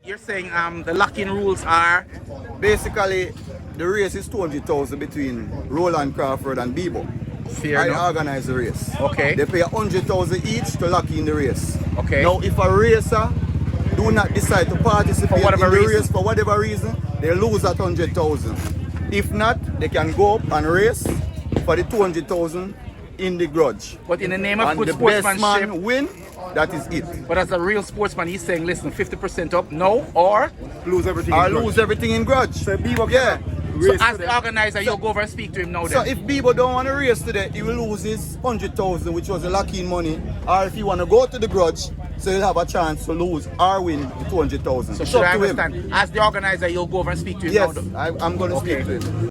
You're saying the lock-in rules are? Basically, the race is 200,000 between Roland Crawford and Bebo. Fair I enough. organize the race. Okay. They pay 100,000 each to lock in the race. Okay. Now, if a racer do not decide to participate in the race for whatever reason, they lose that 100,000. If not, they can go up and race for the 200,000 in the Grudge. But in the name of good the best sportsmanship, man win. That is it. But as a real sportsman, he's saying, listen, 50% up, no, or lose everything. I lose everything in Grudge. So Bebo, yeah. So as the organizer, you'll go over and speak to him now. So then. if Bebo don't want to race today, he will lose his 100,000, which was the lock-in money. Or if he want to go to the Grudge, so he'll have a chance to lose or win the 200,000. So should I understand? As the organizer, you'll go over and speak to him yes, now. Yes, I'm going to speak to him.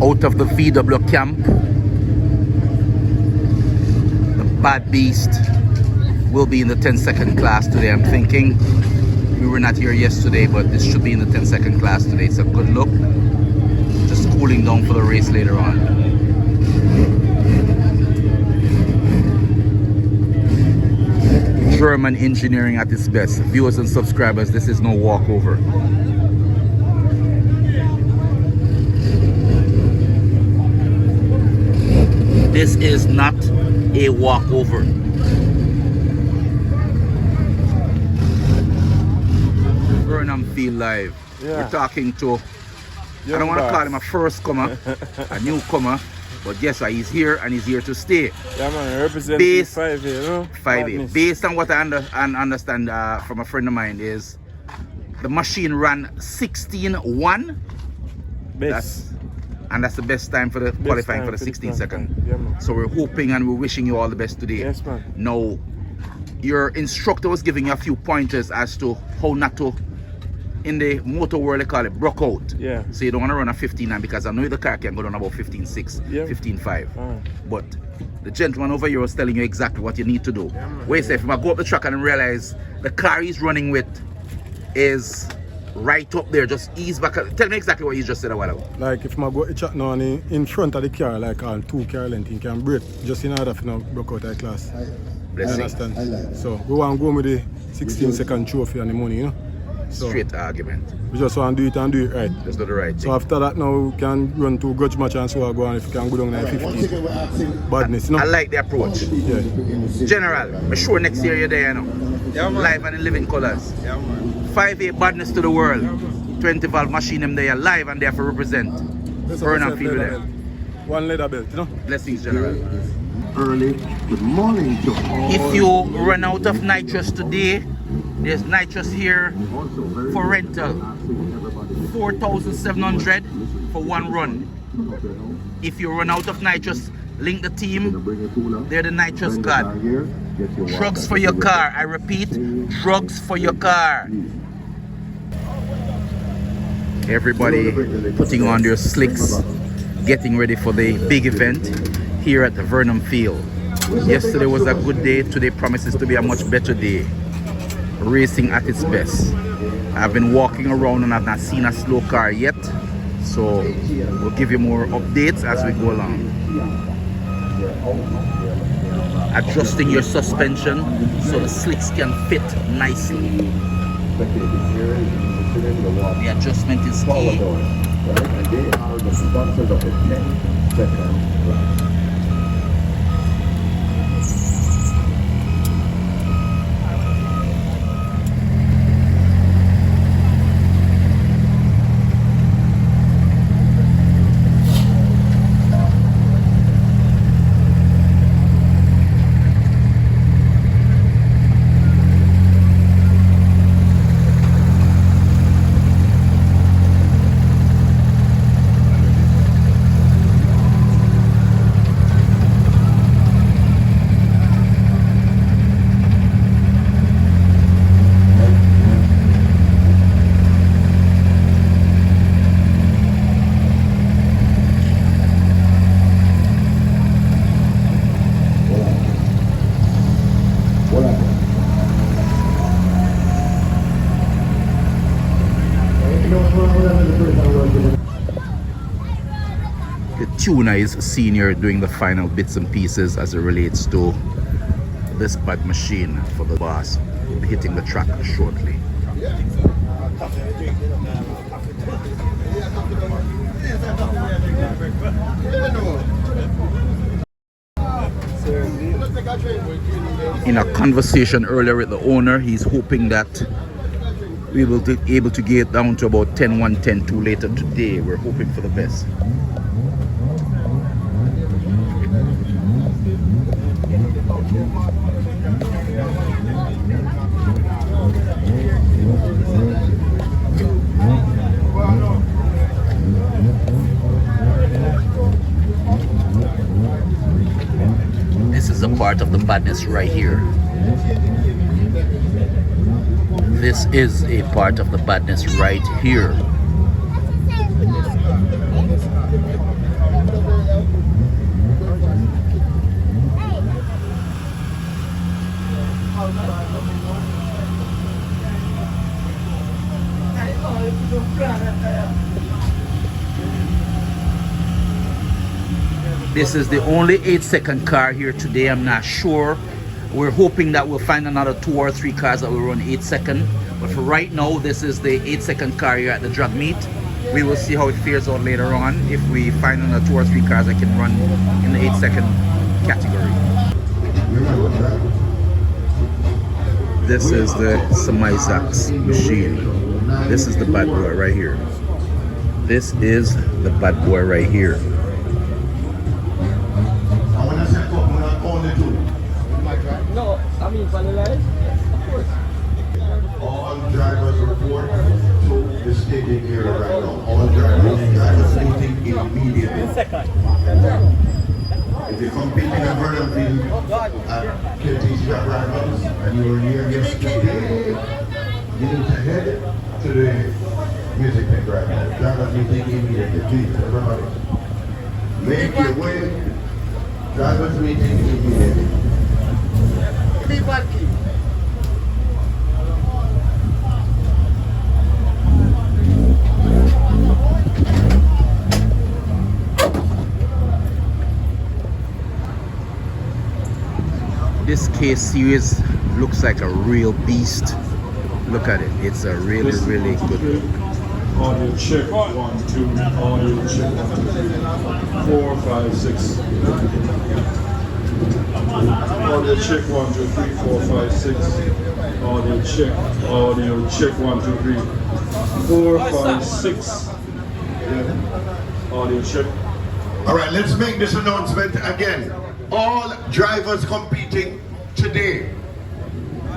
Out of the VW camp, the bad beast will be in the 10-second class today. I'm thinking we were not here yesterday, but this should be in the 10-second class today. It's a good look. Just cooling down for the race later on. German engineering at its best. Viewers and subscribers, this is no walkover. This is not a walkover. VernamField live. Yeah. We're talking to, I don't want to call him a first comer, a newcomer, but guess what? He's here and he's here to stay. Yeah, man, representing 5A, you know? 5A. Based on what I understand from a friend of mine is the machine ran 16.1. And that's the best time for the qualifying for the 16 second. Yeah, so we're hoping and we're wishing you all the best today. Yes, man. Now, your instructor was giving you a few pointers as to how not to, in the motor world they call it, broke out. Yeah. So you don't want to run a 15.9 because I know the car can go down about 15.6, yeah. 15.5. But the gentleman over here was telling you exactly what you need to do. Yeah, wait a second, if I go up the track and realize the car he's running with is right up there, just ease back. Tell me exactly what you just said a while ago. Like if I go to chat now in front of the car, like on 2 car length, you can brake just in order to break out that class. Blessing. Understand? So we want to go with the 16-second trophy and the money, you know? So straight argument. We just want to do it and do it right. Just do the right thing. So after that now we can run to Grudge match and so I go on if you can go down like 50. Badness, you know? I like the approach. Yeah. General, I'm sure next year you're there, you know? Yeah, live and in living colors. Yeah, man. 5A badness to the world. 20 valve machine them there live and there for represent. VernamField there. One LeatherBelt, you know? Blessings, General. Early. Good morning to all. If you run out of nitrous today, there's nitrous here for rental. 4,700 for one run. If you run out of nitrous, link the team. They're the nitrous god. Drugs for your car. I repeat, drugs for your car. Everybody putting on their slicks, getting ready for the big event here at the VernamField. Yesterday was a good day. Today promises to be a much better day. Racing at its best. I've been walking around and I've not seen a slow car yet. So we'll give you more updates as we go along. Adjusting your suspension so the slicks can fit nicely. The adjustment is key. They are the sponsors of the 10-second class. tuner is senior doing the final bits and pieces as it relates to this bad machine for the boss. We'll be hitting the track shortly. In a conversation earlier with the owner, he's hoping that we will be able to get down to about 10-1, 10-2 later today. We're hoping for the best. This is a part of the badness right here. This is a part of the badness right here. This is the only 8-second car here today. I'm not sure. We're hoping that we'll find another 2 or 3 cars that will run 8 second. But for right now, this is the 8-second car here at the drag meet. We will see how it fares out later on. If we find another 2 or 3 cars that can run in the 8-second category. This is the Semizax machine. This is the bad boy right here. This is the bad boy right here. No, I mean finalize, of course. All drivers report to the staging area right now. All drivers meeting immediately. If you're competing at VernamField at KT's track rivals and you were here yesterday, you need to head to the music pit right now. Drivers meeting immediately. Please, everybody. Make your way. Drivers meeting immediately. This case series looks like a real beast. Look at it. It's a really, really good look. Audio check 1, 2. Audio check 1, 2, 3. 4, 5, 6. Audio check 1, 2, 3, 4, 5, 6. Audio check. Audio check 1, 2, 3, 4, 5, 6. Yeah. Audio check. All right, let's make this announcement again. All drivers competing today,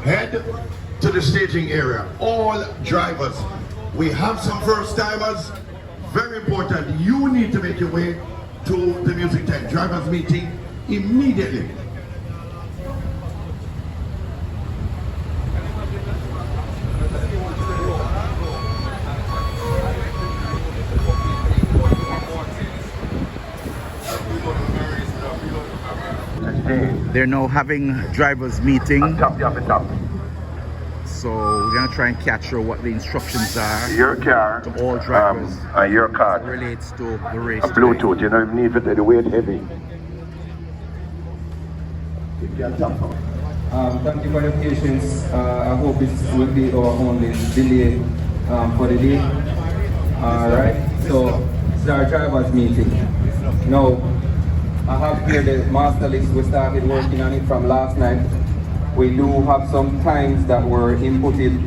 head to the staging area. All drivers. We have some first timers. Very important. You need to make your way to the music tent. Drivers meeting immediately. They're now having drivers meeting. Top. So we're gonna try and capture what the instructions are Your car, to all drivers your car, as it relates to the race. Bluetooth, you don't need it, the weight heavy. Thank you for your patience. I hope it will be our only delay for the day. Alright, so it's our drivers meeting. Now, I have here the master list. We started working on it from last night. We do have some times that were inputted.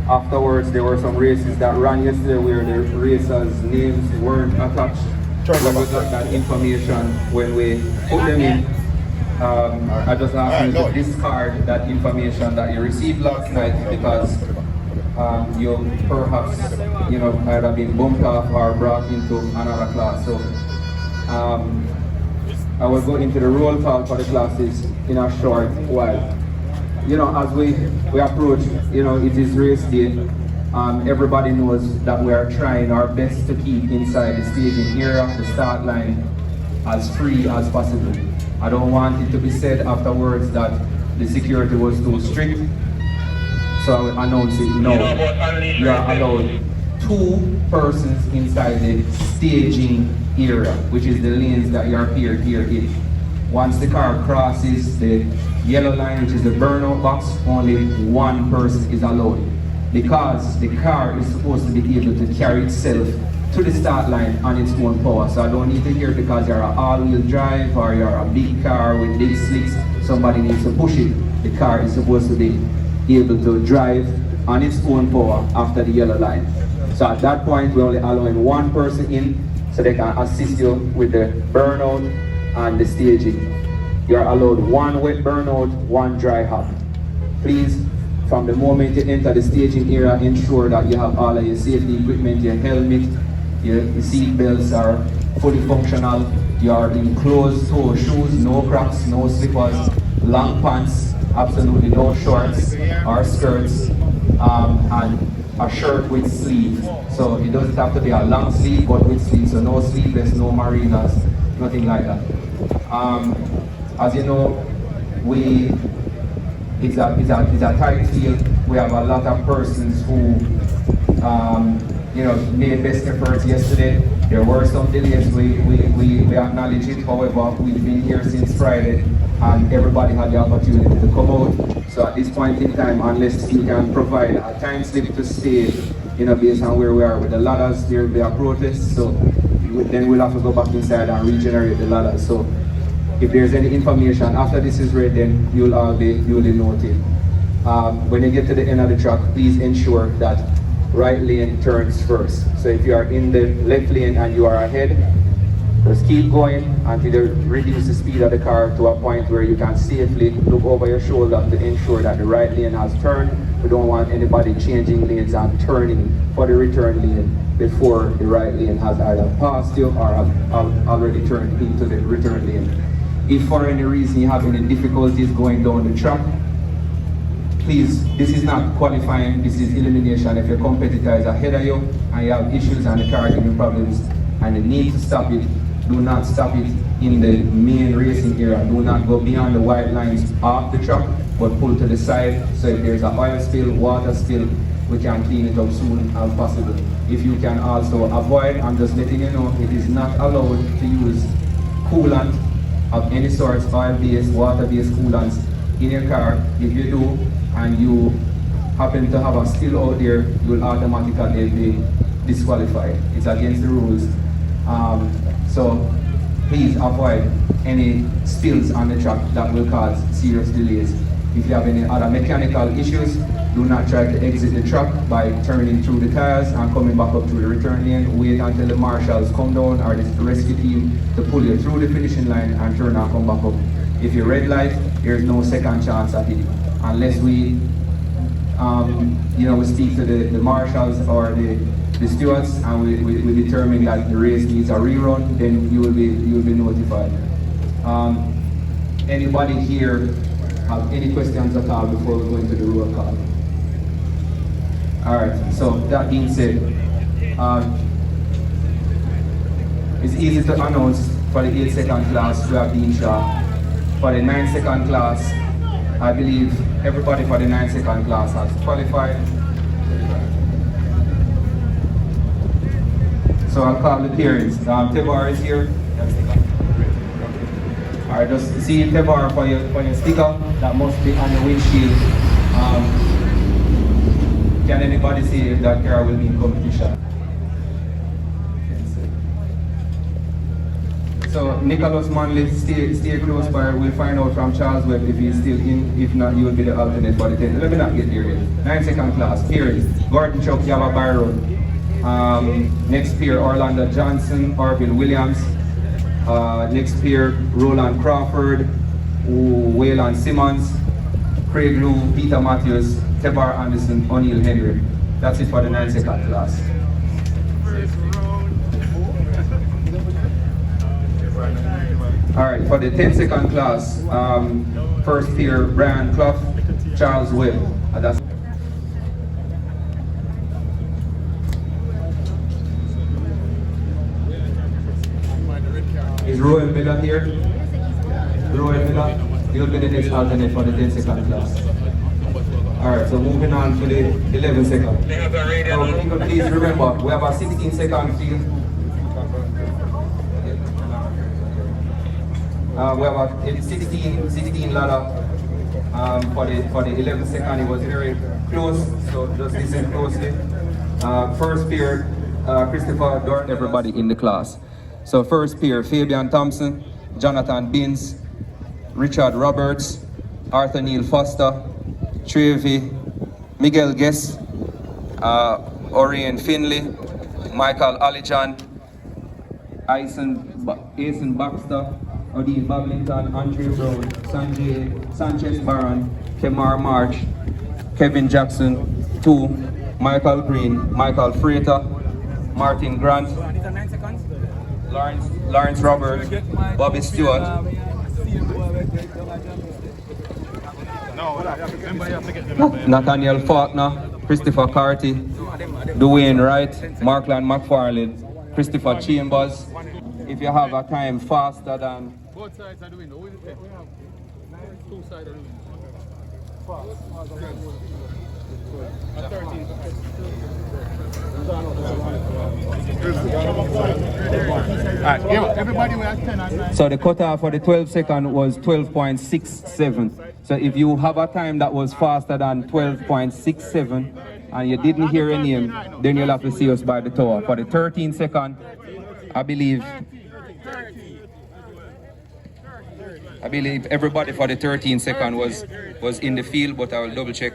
Afterwards, there were some races that ran yesterday where the racers' names weren't attached. We got that information when we put them in. I just asked you to discard that information that you received last night because you perhaps, either been bumped off or brought into another class. So I will go into the roll call for the classes in a short while. As we approach, it is race day. Everybody knows that we are trying our best to keep inside the staging area, the start line, as free as possible. I don't want it to be said afterwards that the security was too strict. So I will announce it now. You are allowed 2 persons inside the staging area, which is the lanes that you are here in. Once the car crosses the yellow line, which is the burnout box, only one person is allowed. Because the car is supposed to be able to carry itself to the start line on its own power. So I don't need to hear because you're an all-wheel drive or you're a big car with big slicks, somebody needs to push it. The car is supposed to be able to drive on its own power after the yellow line. So at that point, we're only allowing one person in so they can assist you with the burnout and the staging. You're allowed one wet burnout, one dry hop. Please, from the moment you enter the staging area, ensure that you have all of your safety equipment, your helmet, your seat belts are fully functional. You are in closed-toe shoes, no Crocs, no slippers, long pants, absolutely no shorts or skirts, and a shirt with sleeve. So it doesn't have to be a long sleeve, but with sleeves. So no sleeveless, no marinas, nothing like that. As you know, it's a tight field. We have a lot of persons who made best efforts yesterday. There were some delays, we acknowledge it. However, we've been here since Friday and everybody had the opportunity to come out. So at this point in time, unless you can provide a time slip to stay, based on where we are with the ladders, there will be a protest. So then we'll have to go back inside and regenerate the ladders. So if there's any information after this is read, then you'll all be duly noted. When you get to the end of the track, please ensure that right lane turns first. So if you are in the left lane and you are ahead, just keep going until you reduce the speed of the car to a point where you can safely look over your shoulder to ensure that the right lane has turned. We don't want anybody changing lanes and turning for the return lane before the right lane has either passed you or have already turned into the return lane. If for any reason you have any difficulties going down the track, please, this is not qualifying, this is elimination. If your competitor is ahead of you and you have issues and the car giving problems and you need to stop it, do not stop it in the main racing area. Do not go beyond the white lines off the track, but pull to the side. So if there's an oil spill, water spill, we can clean it up soon as possible. If you can also avoid, I'm just letting you know, it is not allowed to use coolant of any sort, oil-based, water-based coolants in your car. If you do, and you happen to have a spill out there, you will automatically be disqualified. It's against the rules. So please avoid any spills on the track that will cause serious delays. If you have any other mechanical issues, do not try to exit the track by turning through the tires and coming back up to the return lane. Wait until the marshals come down or the rescue team to pull you through the finishing line and turn and come back up. If you red light, there's no second chance at it. Unless we, we speak to the marshals or the stewards and we determine that the race needs a rerun, then you will be notified. Anybody here have any questions at all before we go into the roll call? All right. So that being said, it's easy to announce for the 8-second class we have been shot. For the 9-second class, I believe everybody for the 9-second class has qualified. So I'll call the parents. Tebar is here. Alright, just see Tebar for your sticker. That must be on the windshield. Can anybody see if that car will be in competition? So Nicholas Manley, stay close by. We'll find out from Charles Webb if he's still in. If not, you will be the alternate for the 10. Let me not get there yet. 9-second class, parents. Gordon Chuck, Yava Byron. Next pair, Orlando Johnson, Orville Williams. Next pair, Roland Crawford, Waylon Simmons, Craig Lou, Peter Matthews, Tebar Anderson, O'Neill Henry. That's it for the 9-second class. Alright, for the 10-second class, first pair, Brian Clough, Charles Webb. That's Is Rowan Miller here? Rowan Miller, you'll be the next alternate for the 10-second class. Alright, so moving on to the 11-second. Now, people, please remember, we have a 16-second field. We have a 16 ladder for the 11 second. It was very close, so just listen closely. First pair, Christopher Dorn, everybody in the class. So first pair, Fabian Thompson, Jonathan Binns, Richard Roberts, Arthur Neil Foster, Trevi, Miguel Guess, Orion Finley, Michael Alijan, Aisen Baxter, Odin Bablington, Andrew Brown, Sanjay Sanchez Baron, Kemar March, Kevin Jackson, 2, Michael Green, Michael Freighter, Martin Grant, Lawrence Roberts, Bobby Stewart, Nathaniel Faulkner, Christopher Carty, Dwayne Wright, Markland McFarlane, Christopher Chambers. If you have a time faster than... Both sides are doing. Who is it? Two sides are doing. Everybody will have 10 and 9. So the cutoff for the 12 second was 12.67. So if you have a time that was faster than 12.67 and you didn't hear a name, then you'll have to see us by the tower. For the 13 second, I believe everybody for the 13 second was in the field, but I will double check.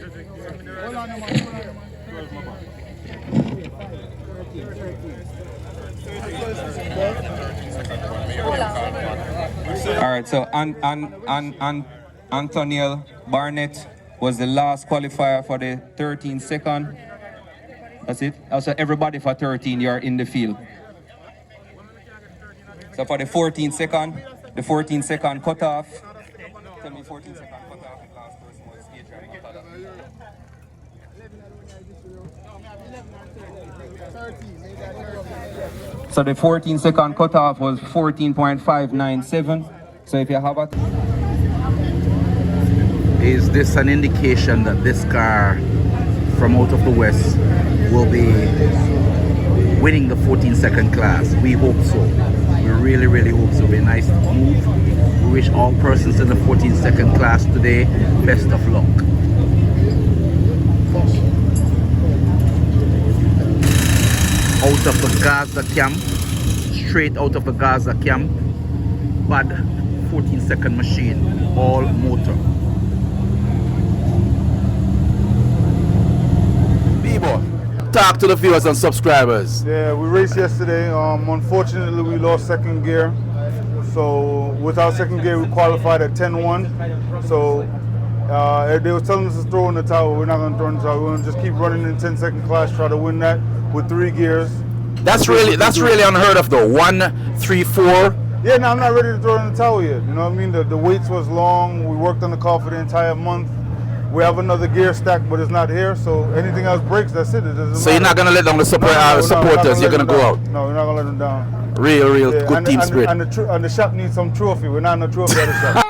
All right, so Anthoniel Barnett was the last qualifier for the 13 second. That's it. Also, everybody for 13, you're in the field. So for the 14 second cutoff. Tell me 14 second cutoff. The last person was Adrian Matada. So the 14 second cutoff was 14.597. So if you have a... Is this an indication that this car from out of the west will be winning the 14-second class? We hope so. We really, really hope so. It'll be a nice move. We wish all persons in the 14-second class today best of luck. Out of the Gaza camp, straight out of the Gaza camp, bad 14-second machine, all motor. Talk to the viewers and subscribers. Yeah, we raced yesterday. Unfortunately, we lost second gear. So without second gear, we qualified at 10-1. So they were telling us to throw in the towel. We're not going to throw in the towel. We're going to just keep running in 10-second class, try to win that with 3 gears. That's really unheard of though. 1, 3, 4. Yeah, no, I'm not ready to throw in the towel yet. You know what I mean? The waits was long. We worked on the car for the entire month. We have another gear stack, but it's not here. So anything else breaks, that's it. It doesn't So matter. you're not gonna let down the supporters? You're gonna go out. No, we're not gonna let them down. Real Yeah, good team spirit. And the shop needs some trophy. We're not in the trophy at the shop.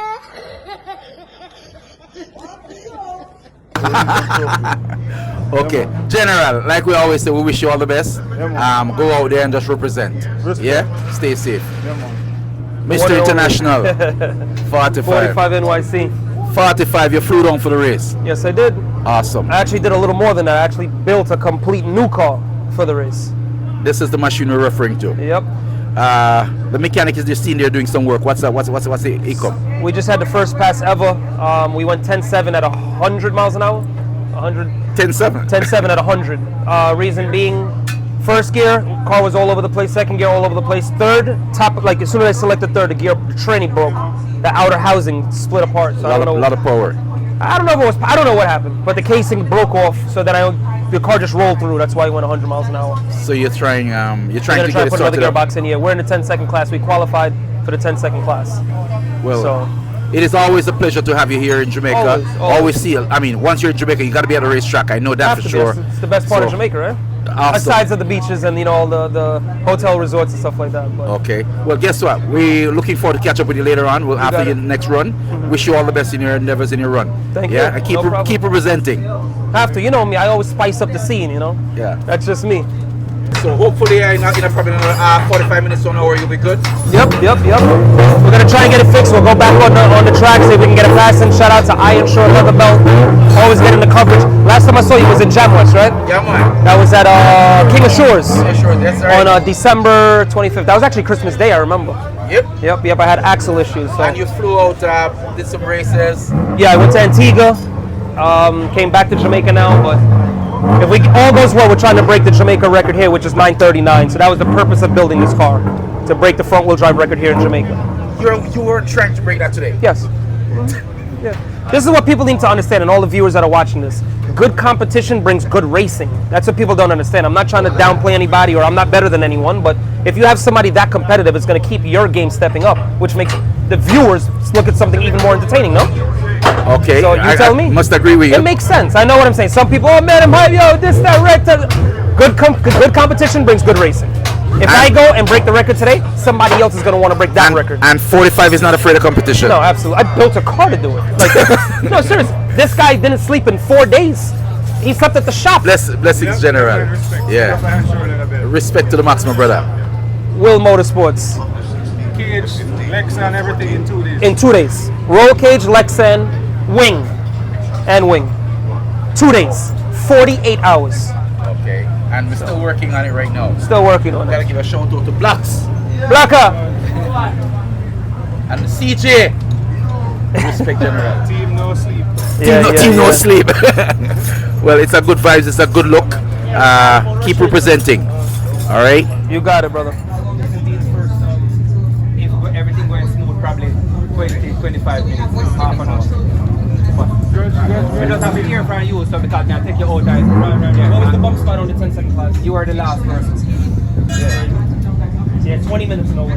Okay, General, like we always say, we wish you all the best. Yeah, go out there and just represent. Respect. Yeah, stay safe. Yeah, man. Mr. International, 45. 45 NYC. 45, you flew down for the race. Yes, I did. Awesome. I actually did a little more than that. I actually built a complete new car for the race. This is the machine we're referring to. Yep. The mechanic is just seen there doing some work. What's the ecom? We just had the first pass ever. We went 10.7 at 100 miles an hour. 10.7. 10.7 at 100. Reason being, first gear, car was all over the place. Second gear, all over the place. Third, top, like as soon as I selected third, the tranny broke. The outer housing split apart. So A lot of power. I don't know if it was. I don't know what happened, but the casing broke off. So then the car just rolled through. That's why it went 100 miles an hour. So you're trying to We're get gonna try it to put another sorted out. gearbox in here. We're in the 10-second class. We qualified for the 10-second class. Well, So it is always a pleasure to have you here in Jamaica. Always. See, I mean, once you're in Jamaica, you got to be at the racetrack. I know that for sure. It's the best part of So, Jamaica, right? Awesome. Aside of the beaches and all the hotel resorts and stuff like that. But Okay. Well, guess what? We're looking forward to catch up with you later on. After got your it. next run. Wish you all the best in your endeavors in your run. Thank you. Yeah, and No problem. keep representing. have to, you know me. I always spice up the scene. Yeah. That's just me. So hopefully in probably another 45 minutes to an hour you'll be good. Yep. We're gonna try and get it fixed. We'll go back on the track, see if we can get it fast. And shout out to Ironshore, LeatherBelt, always getting the coverage. Last time I saw you was in Jamwest, right? Yeah, man. That was at King of Shores. Yeah, sure. That's right. On December 25th. That was actually Christmas Day, I remember. Yep. I had axle issues. So. And you flew out, did some races. Yeah, I went to Antigua. Came back to Jamaica now, but if we all goes well, we're trying to break the Jamaica record here, which is 9:39. So that was the purpose of building this car, to break the front-wheel drive record here in Jamaica. You were trying to break that today? Yes. Yeah. This is what people need to understand, and all the viewers that are watching this. Good competition brings good racing. That's what people don't understand. I'm not trying to downplay anybody, or I'm not better than anyone, but if you have somebody that competitive, it's going to keep your game stepping up, which makes the viewers look at something even more entertaining, no? Okay. So you tell me. I must agree with you. It makes sense. I know what I'm saying. Some people, oh man, I'm hype, yo, this, that, wreck. Good competition brings good racing. If I go and break the record today, somebody else is going to want to break that record. And 45 is not afraid of competition. No, absolutely. I built a car to do it. Like, no, seriously. This guy didn't sleep in 4 days. He slept at the shop. Blessings, General. Yeah. Respect to the maximum, brother. Will Motorsports. Cage, Lexan, everything in 2 days. In 2 days. Roll cage, Lexan, wing. And wing. 2 days. 48 hours. Okay. And we're still working on it right now. Still working on it. Gotta give a shout out to Blacks. Blacker. And CJ. Respect, General. Team no sleep. Team no sleep. Well, it's a good vibes, it's a good look. Keep representing. All right. You got it, brother. If everything going smooth, probably 20-25 minutes, half an hour. We don't have to hear from you, so because I take you out there. What was the bump spot on the 10-second class? You are the last person. Yeah, 20 minutes and over.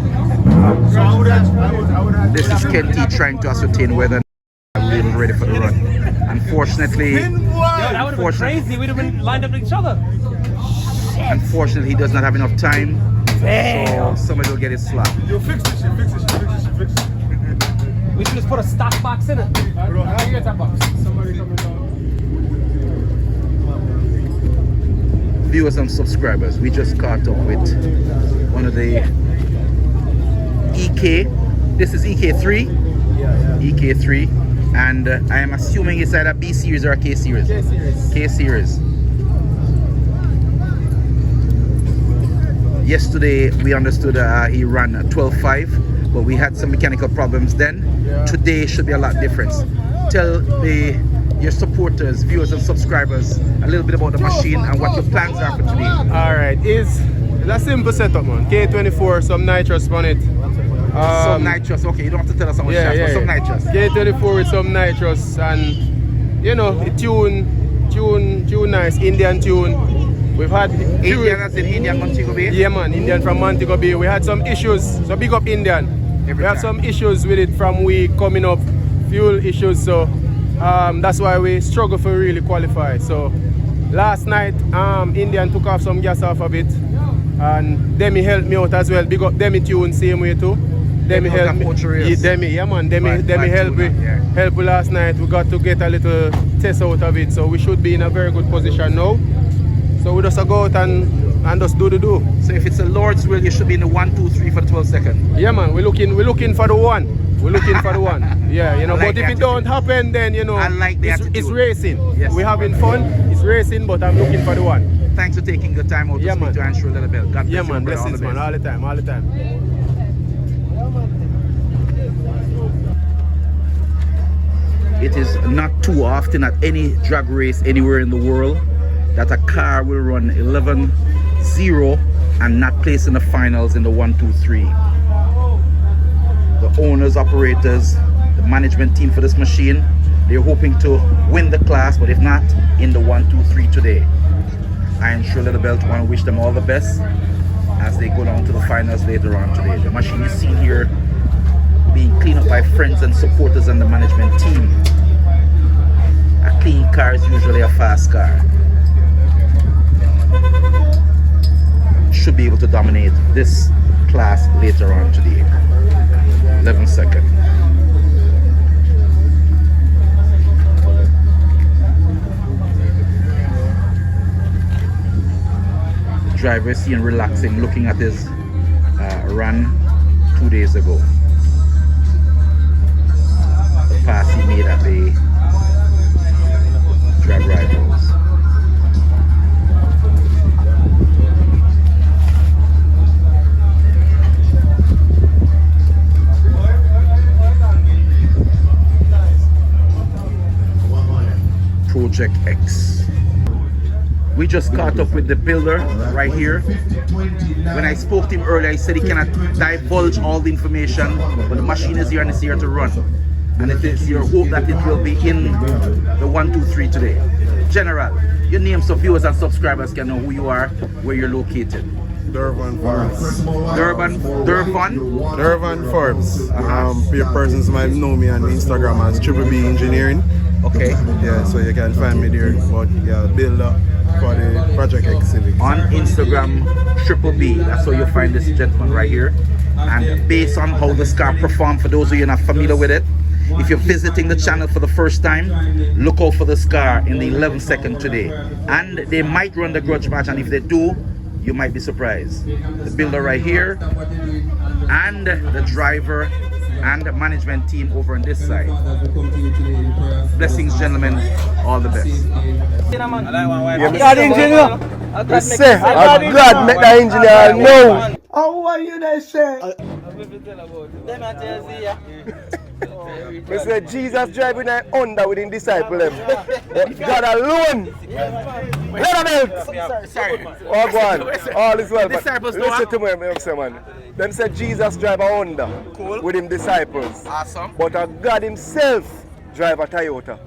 So I would have This is Ken T trying to ascertain whether we're ready for the run. Unfortunately, That would have been crazy. We'd have been lined up with each other. unfortunately, he does not have enough time. Damn. So somebody will get it slapped. You fix this, you fix this, you fix this, you fix this. We should just put a stock box in it. Bro, how you get that box? Somebody coming down. Viewers and subscribers, we just caught up with one of the EK. This is EK3. EK3. And I am assuming it's either B series or K series. K series. Yesterday we understood he ran 12.5, but we had some mechanical problems then. Today should be a lot different. Tell your supporters, viewers and subscribers a little bit about the machine and what your plans are for today. Alright, it's a simple setup, man. K24, some nitrous on it. Some nitrous, okay, you don't have to tell us how much but some nitrous. K24 with some nitrous, and you know, it tune nice, Indian tune. We've had Indian as in Indian Montego Bay? Yeah man, Indian from Montego Bay. We had some issues, so big up Indian. We had some issues with it from week coming up, fuel issues, so that's why we struggle for really qualify. So last night, Indian took off some gas off of it, and Demi helped me out as well. Big up Demi tune same way too. Demi helped me. Demi helped me. Helped me last night. We got to get a little test out of it, so we should be in a very good position now. So we just go out and just do the do. So if it's a Lord's will, you should be in the 1, 2, 3 for the 12 seconds. Yeah man, we're looking for the one. We're looking for the one. Yeah, you know, like but if it don't happen, then you know, I like the it's racing. Yes. We're having fun, it's racing, but I'm looking for the one. Thanks for taking the time out to speak to Ironshore LeatherBelt. God bless Yeah you, man, brother. blessings man, all the time, all the time. It is not too often at any drag race anywhere in the world that a car will run 11-0 and not place in the finals in the 1, 2, 3. The owners, operators, the management team for this machine, they're hoping to win the class, but if not, in the 1, 2, 3 today. Ironshore LeatherBelt want to wish them all the best as they go down to the finals later on today. The machine is seen here being cleaned up by friends and supporters and the management team. A clean car is usually a fast car. Should be able to dominate this class later on today. 11 seconds. driver is seen relaxing, looking at his run 2 days ago. The pass he made at the drag rivals. Project X. We just caught up with the builder right here. When I spoke to him earlier, he said he cannot divulge all the information, but the machine is here and it's here to run. And it is your hope that it will be in the 1, 2, 3 today. General, your name so viewers and subscribers can know who you are, where you're located. Durban Forbes. Durban Forbes. Few persons might know me on Instagram as Triple B Engineering. Okay. Yeah, so you can find me there. But yeah, build up for the Project Exquisite. On Instagram, Triple B. That's how you find this gentleman right here. And based on how this car performed, for those of you not familiar with it, if you're visiting the channel for the first time, look out for this car in the 11th second today. And they might run the grudge match, and if they do, you might be surprised. The builder right here, and the driver and the management team over on this side. Blessings, gentlemen. All the best. God engineer. I say, I'm glad make the engineer know. How are you they say? We say Jesus driving an Honda with him disciple them. But God alone. LeatherBelt. Sorry. Oh, go on. All is well. Disciples Listen to me, man. Them say Jesus drive a Honda with him disciples. Awesome. But God himself drive a Toyota.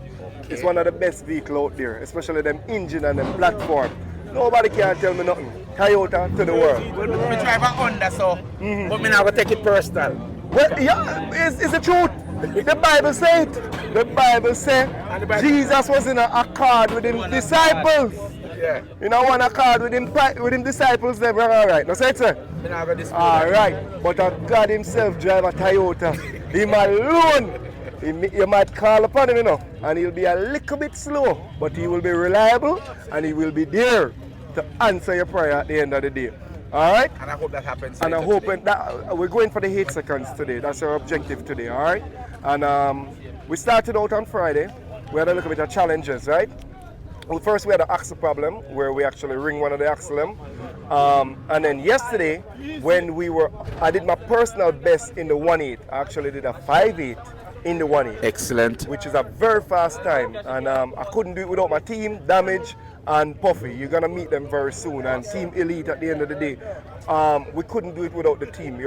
It's one of the best vehicles out there, especially them engine and them platform. Nobody can tell me nothing. Toyota to the world. We drive a Honda, so but me now go take it personal. Well, yeah, it's the truth. The Bible says it. The Bible says Jesus was in a car with him disciples. Yeah. You know, one car with him disciples, them all right. Now say it, sir. All right. But God himself drive a Toyota. Him alone. You might call upon him, you know, and he'll be a little bit slow, but he will be reliable and he will be there to answer your prayer at the end of the day. All right? And I hope that happens. And I hope that we're going for the 8 seconds today. That's our objective today, all right? And we started out on Friday. We had a little bit of challenges, right? Well, first we had an axle problem where we actually ring one of the axle. And then yesterday, when I did my personal best in the 1.8. I actually did a 5.8 in the 1.8. Excellent. Which is a very fast time. And I couldn't do it without my team, Damage and Puffy. You're gonna meet them very soon. And Team Elite at the end of the day. We couldn't do it without the team.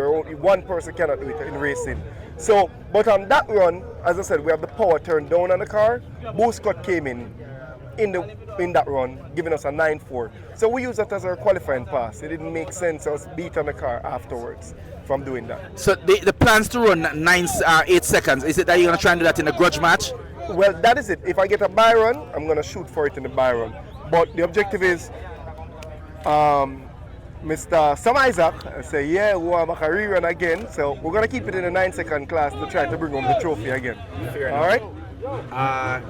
One person cannot do it in racing. So, but on that run, as I said, we have the power turned down on the car. Boost cut came in that run, giving us a 9.4. So we use that as our qualifying pass. It didn't make sense us beat on the car afterwards from doing that. So the plans to run 8 seconds, is it that you're going to try and do that in a grudge match? Well, that is it. If I get a buy run, I'm going to shoot for it in the buy run. But the objective is, Mr. Sam Isaac say, yeah, we have a career run again. So we're going to keep it in the 9-second class to try to bring home the trophy again. Fair all right?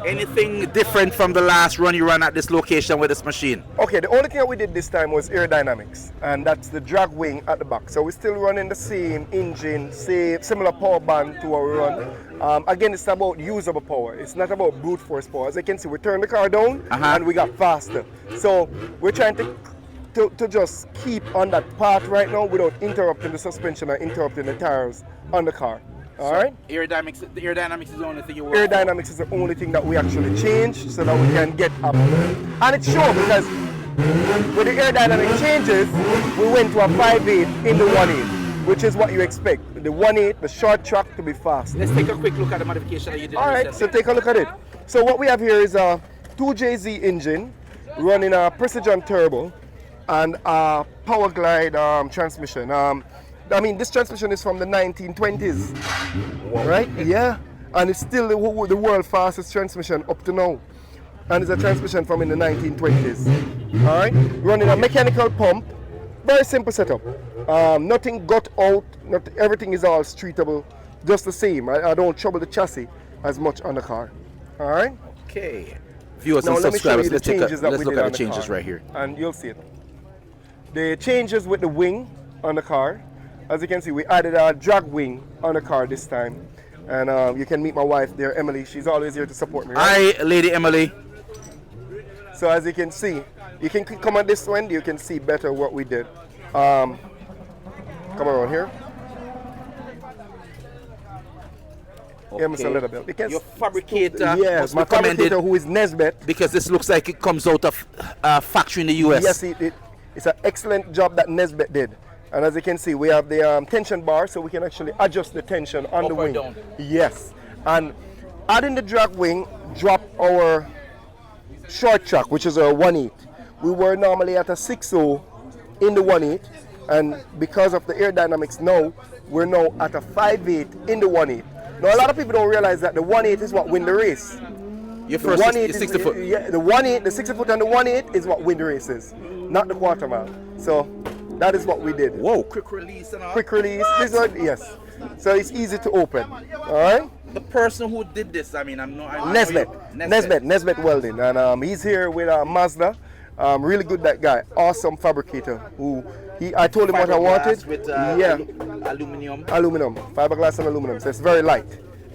Anything different from the last run you ran at this location with this machine? Okay, the only thing that we did this time was aerodynamics, and that's the drag wing at the back. So we're still running the same engine, similar power band to our run. Again, it's about usable power. It's not about brute force power. As you can see, we turned the car down and we got faster. So we're trying to just keep on that path right now without interrupting the suspension or interrupting the tires on the car. All right. The aerodynamics is the only thing you work Aerodynamics is the only thing that we actually changed so that we can get up. And it's sure because with the aerodynamic changes, we went to a 5.8 in the 1.8, which is what you expect. The 1.8, the short track to be fast. Let's take a quick look at the modification that you did. All right, so take a look at it. So what we have here is a 2JZ engine running a Precision Turbo and a Power Glide transmission. I mean, this transmission is from the 1920s, right? Yeah, and it's still the world's fastest transmission up to now. And it's a transmission from in the 1920s, all right? Running a mechanical pump, very simple setup. Nothing got out, everything is all streetable, just the same. I don't trouble the chassis as much on the car, all right? Okay. Viewers and subscribers, let's look at the changes right here. And you'll see it. the changes with the wing on the car. As you can see, we added a drag wing on the car this time. And you can meet my wife there, Emily. She's always here to support me. Right? Hi, Lady Emily. So as you can see, you can come on this one, you can see better what we did. Come around here. Okay. Here, Mr. LeatherBelt. Your fabricator, yes, my fabricator who is Nesbet. because this looks like it comes out of factory in the US. Yes, it's an excellent job that Nesbet did. And as you can see, we have the tension bar, so we can actually adjust the tension on the wing. Down. Yes, and adding the drag wing drop our short track, which is a 1.8. We were normally at a 6.0 in the 1.8, and because of the aerodynamics now, we're now at a 5.8 in the 1.8. Now a lot of people don't realize that the 1.8 is what win the race. Your first 60 foot. Yeah, the 1.8, the 60 foot and the 1.8 is what win the races, not the quarter mile. So that is what we did. Whoa, quick release and all. Quick release. This one, yes. So it's easy to open. All right. The person who did this, I mean, Nesbet Welding, and he's here with Mazda. Really good, that guy. Awesome fabricator. I told him what I wanted. With, yeah. Aluminum. Aluminum, fiberglass and aluminum. So it's very light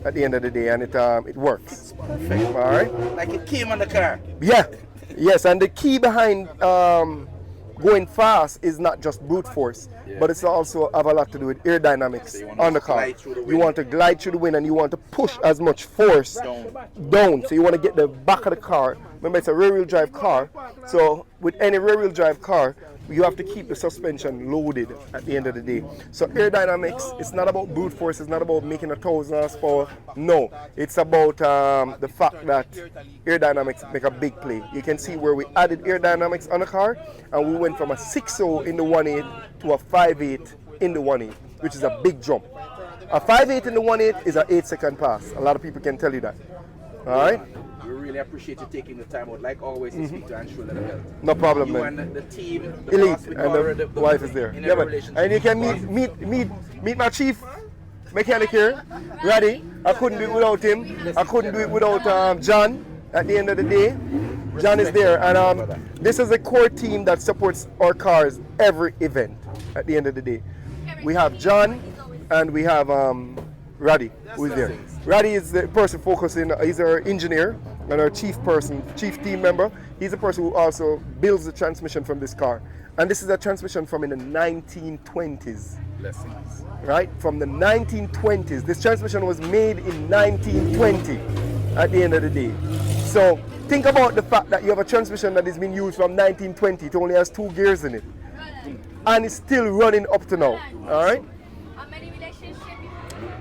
at the end of the day, and it works. Perfect. All right. Like it came on the car. Yeah. Yes, and the key behind going fast is not just brute force, but it's also have a lot to do with aerodynamics on the car. You want to glide through the wind, and you want to push as much force down. So you want to get the back of the car. Remember, it's a rear-wheel drive car. So with any rear-wheel drive car, you have to keep the suspension loaded at the end of the day. So aerodynamics, it's not about brute force, it's not about making 1,000 horsepower. No, it's about the fact that aerodynamics make a big play. You can see where we added aerodynamics on the car, and we went from a 6.0 in the 1.8 to a 5.8 in the 1.8, which is a big jump. A 5.8 in the 1.8 is an 8-second pass. A lot of people can tell you that. All right? We really appreciate you taking the time out, like always, to speak to Ironshore LeatherBelt. No problem, you man. And the team, the Elite, boss, and the wife is there. In Yeah, every man. relationship. And you can meet my chief mechanic here, Raddy. I couldn't do it without him. I couldn't do it without John. At the end of the day, John is there, and this is a core team that supports our cars every event. At the end of the day, we have John, and we have Raddy, who is there. Raddy is the person focusing. He's our engineer and our chief team member. He's the person who also builds the transmission from this car. And this is a transmission from in the 1920s. Blessings. Right? From the 1920s. This transmission was made in 1920 at the end of the day. So think about the fact that you have a transmission that has been used from 1920. It only has 2 gears in it. And it's still running up to now. All right? How many relationships?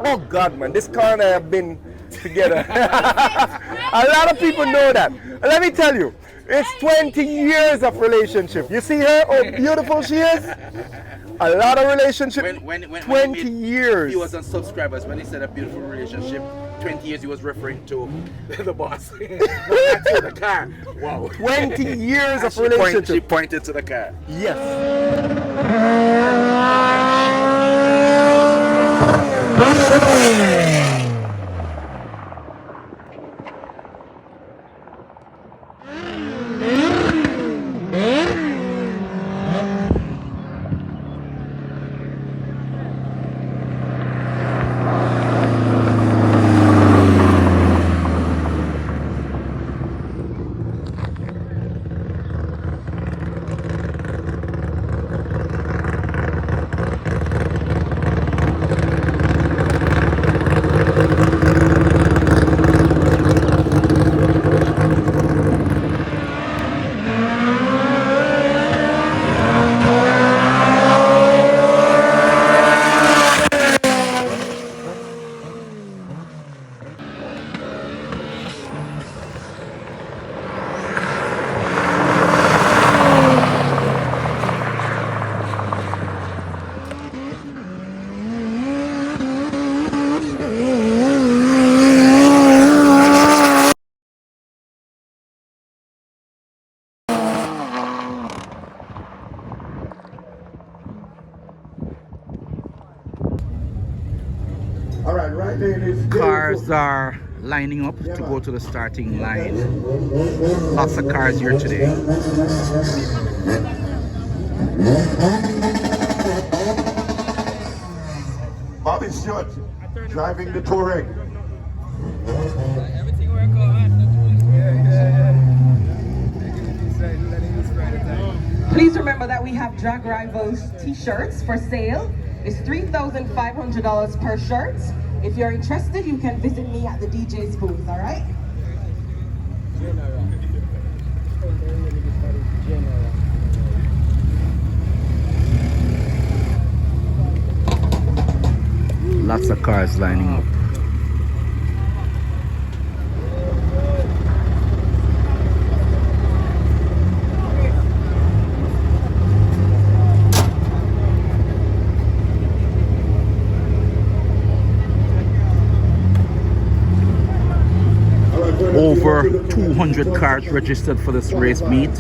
Oh God, man, this car and I have been together. A lot of people know that. Let me tell you, it's 20 years of relationship. You see her, how beautiful she is? A lot of relationship, When 20 years. Viewers and subscribers, when he said a beautiful relationship, 20 years he was referring to the boss. Not to the car. Wow. 20 years of She relationship. pointed to the car. Yes. All right, right ladies. Cars are lining up to go to the starting line. Lots of cars here today. Bobby Stewart driving the Touareg. Please remember that we have Drag Rivals t-shirts for sale. It's $3,500 per shirt. If you're interested, you can visit me at the DJ's booth, all right? Lots of cars lining up. Over 200 cars registered for this race meet,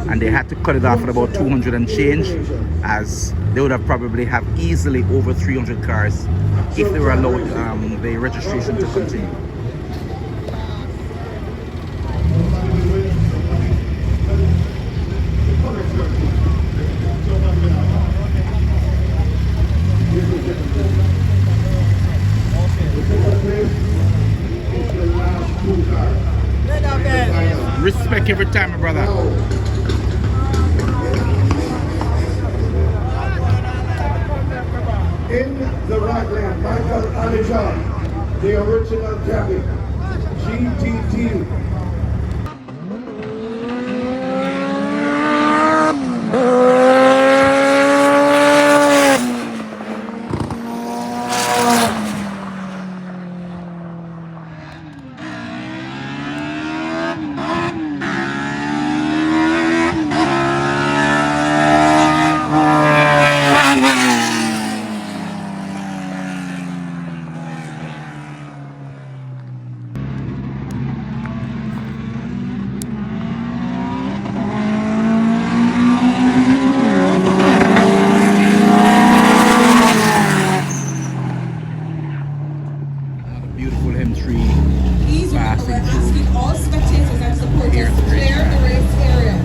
and they had to cut it off at about 200 and change, as they would have probably have easily over 300 cars if they were allowed the registration to continue. Respect every time, my brother. In the right lane, Michael Alijan, the original cabin, GTT. Beautiful M3 Please remember we're passing through. asking all spectators and supporters to clear the race area.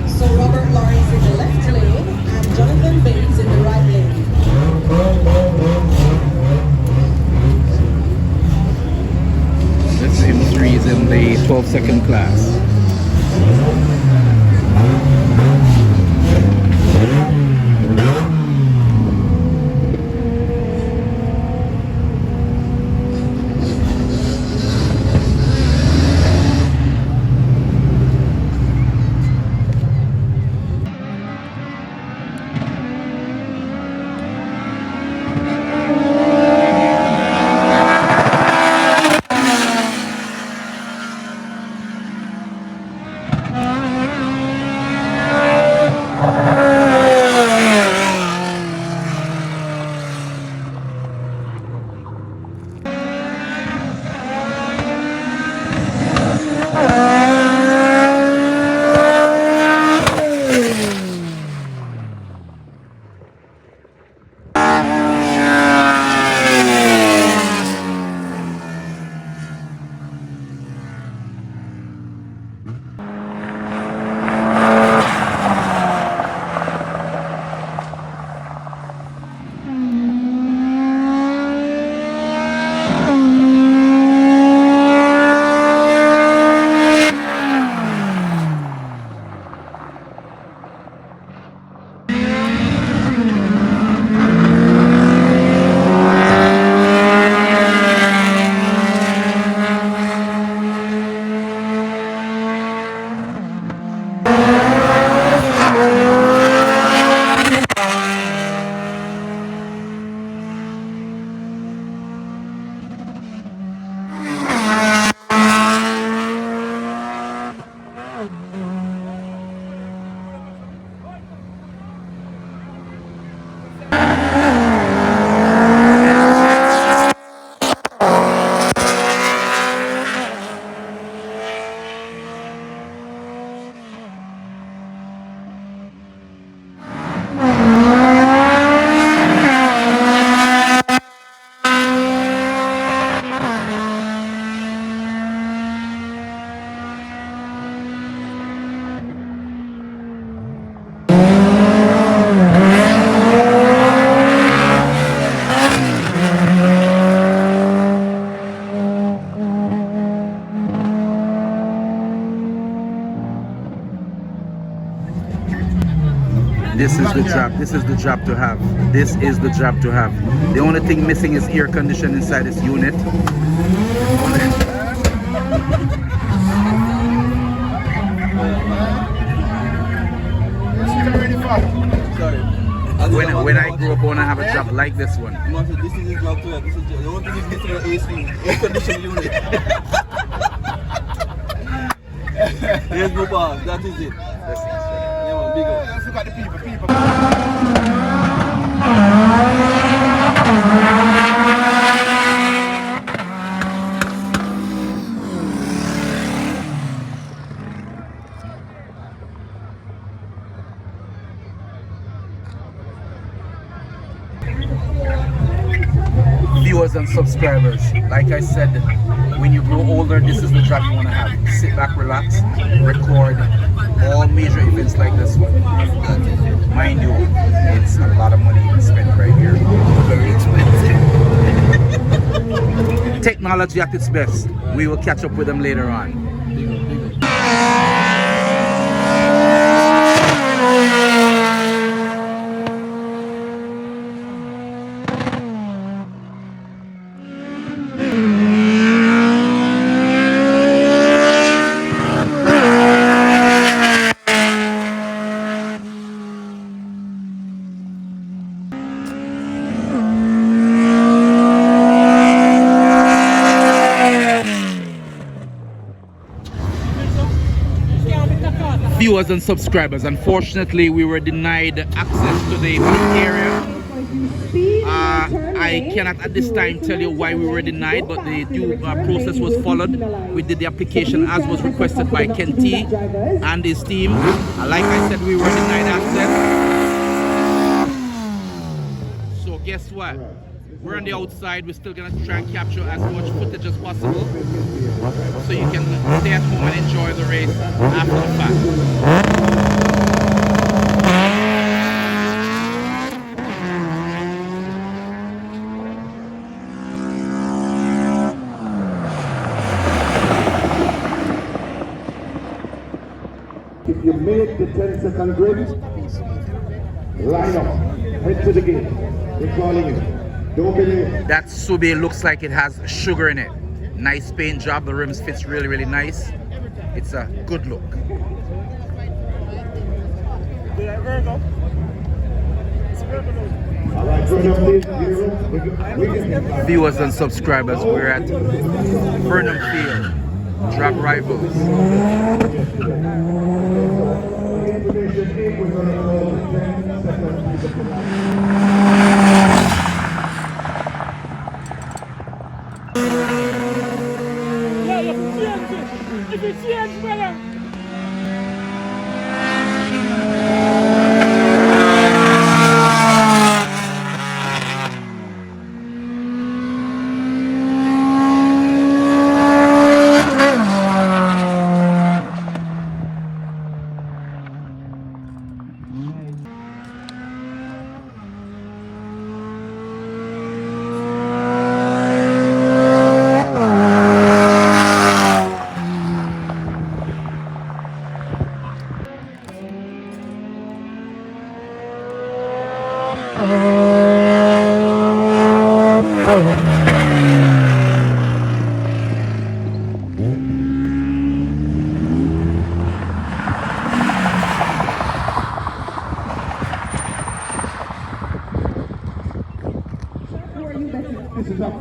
So Robert Lawrence in the left lane and Jonathan Bates in the right lane. This M3 is in the 12-second class. This is the job. This is the job to have. This is the job to have. The only thing missing is air conditioning inside this unit. When I grow up, I want to have a job like this one. This is his job too. This is the only thing is missing the AC, air conditioning unit. There's no bar. That is it. Yeah, man, big up. Let's look at the people. Viewers and subscribers, like I said, when you grow older, this is the job you want to have. Sit back, relax, record all major events like this one. Mind you, it's a lot of money you spend right here. Very expensive. Technology at its best. We will catch up with them later on. Viewers and subscribers, unfortunately we were denied access to the pit area. I cannot at this time tell you why we were denied, but the due process was followed. We did the application as was requested by Ken T and his team. Like I said, we were denied access. So guess what? We're on the outside. We're still gonna try and capture as much footage as possible, so you can stay at home and enjoy the race after the fact. If you make the 10-second grid, line up, head to the gate. We're calling you. Don't believe. That Sube looks like it has sugar in it. Nice paint job. The rims fits really, really nice. It's a good look. Viewers and subscribers, we're at VernamField, Drag Rivals.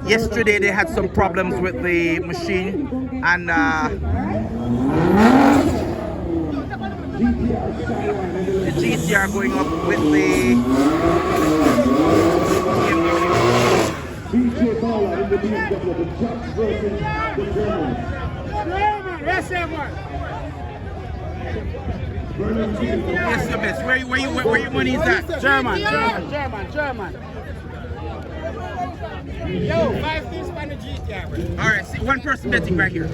Yesterday they had some problems with the machine, and the GTR going up with the Yes, your best. Where your money is at? German. Yo, 5 things on the GTR, bro. Alright, see, one person betting right here.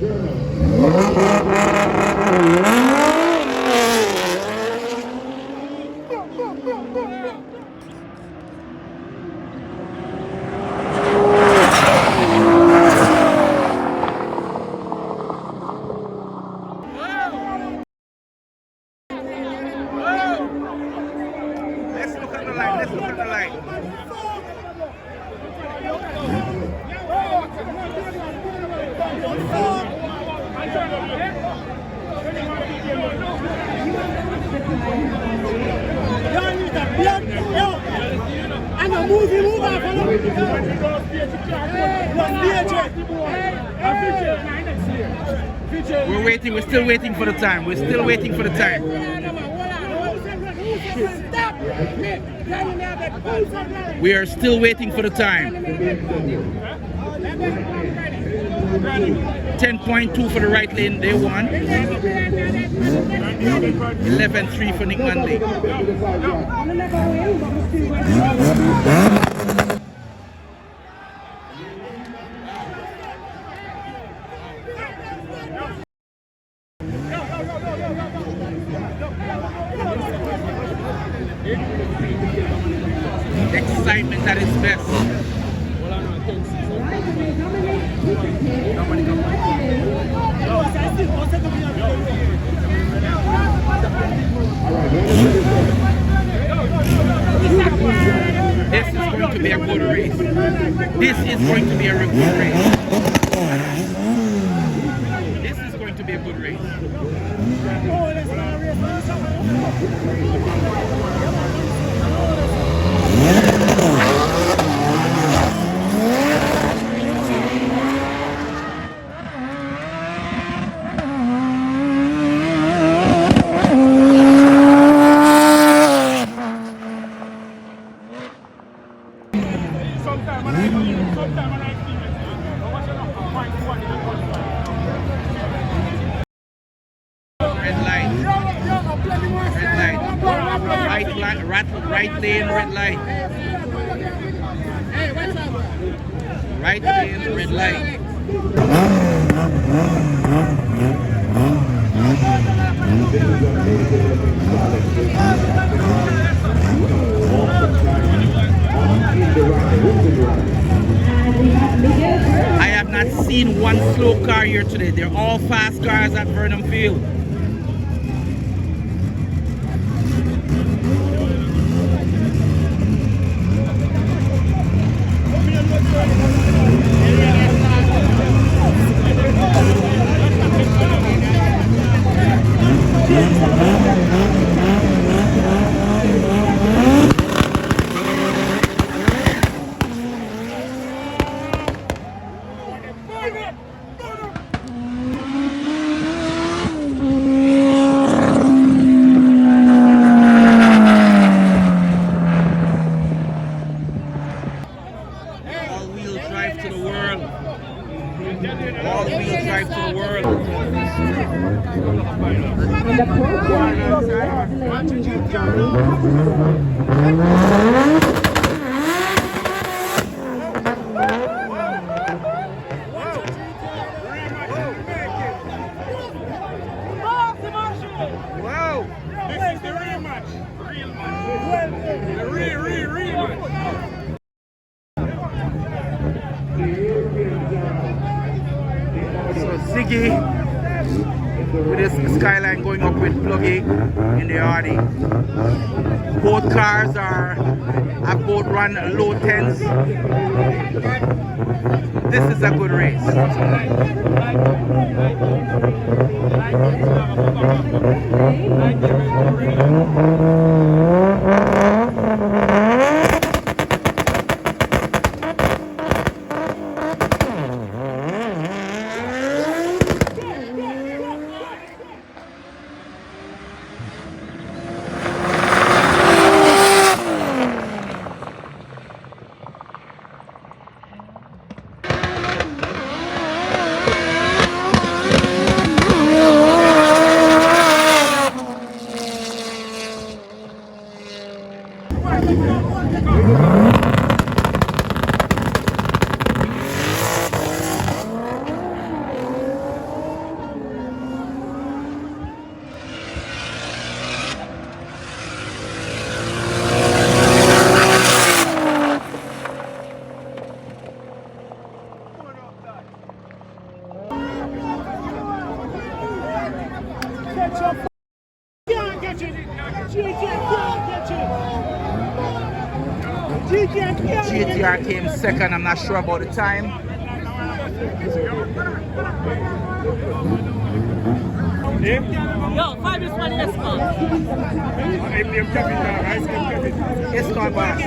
We're waiting, we're still waiting for the time. We're still waiting for the time. We are still waiting for the time. 10.2 for the right lane, they won. 11.3 for Nick Manley. Excitement at its best. This is going to be a good race. This is going to be a good race. This is going to be a good race. Right lane, red light. Right lane, red light. I have not seen one slow car here today. They're all fast cars at VernamField. With this skyline going up with Pluggy in the Audi. Both cars have both run low 10s. This is a good race. GTR came second, I'm not sure about the time. Yo, 5 is money, let's go. Escort boss.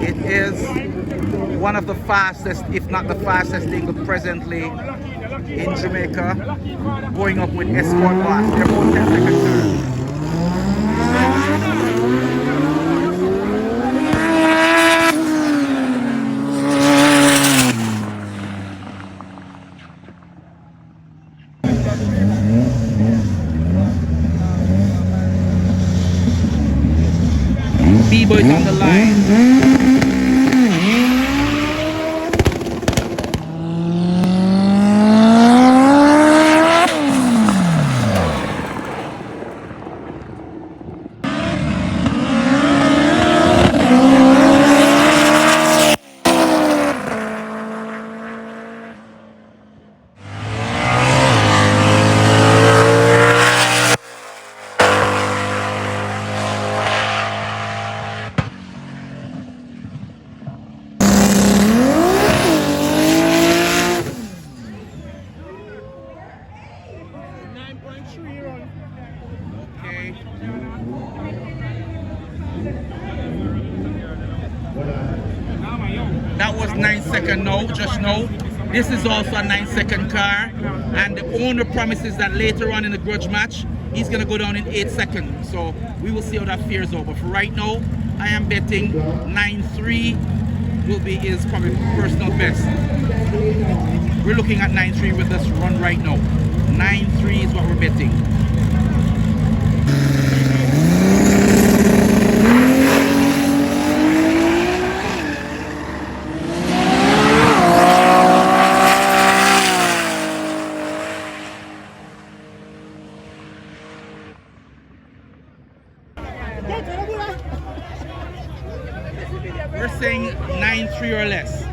It is one of the fastest, if not the fastest thing presently in Jamaica, going up with Escort Boss. They're both 10 seconds turn. B-Boy's on the line. That was 9 seconds now, just now. This is also a 9-second car, and the owner promises that later on in the grudge match, he's gonna go down in 8 seconds. So we will see how that fares out. But for right now, I am betting 9.3 will be his probably personal best. We're looking at 9.3 with this run right now. 9.3 is what we're betting. We're saying 9.3 or less.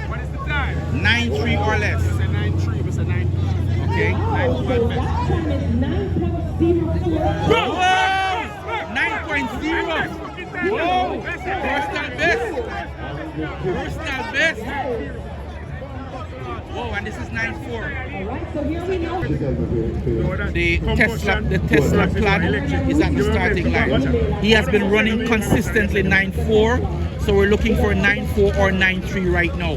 What is the time? 9.3 or less. It's a 9.3, it's a 9. Okay. 9.0. 9.0. Whoa! Personal best. Personal best. Whoa, and this is 9.4. The Tesla Plaid is at the starting line. He has been running consistently 9.4, so we're looking for 9.4 or 9.3 right now.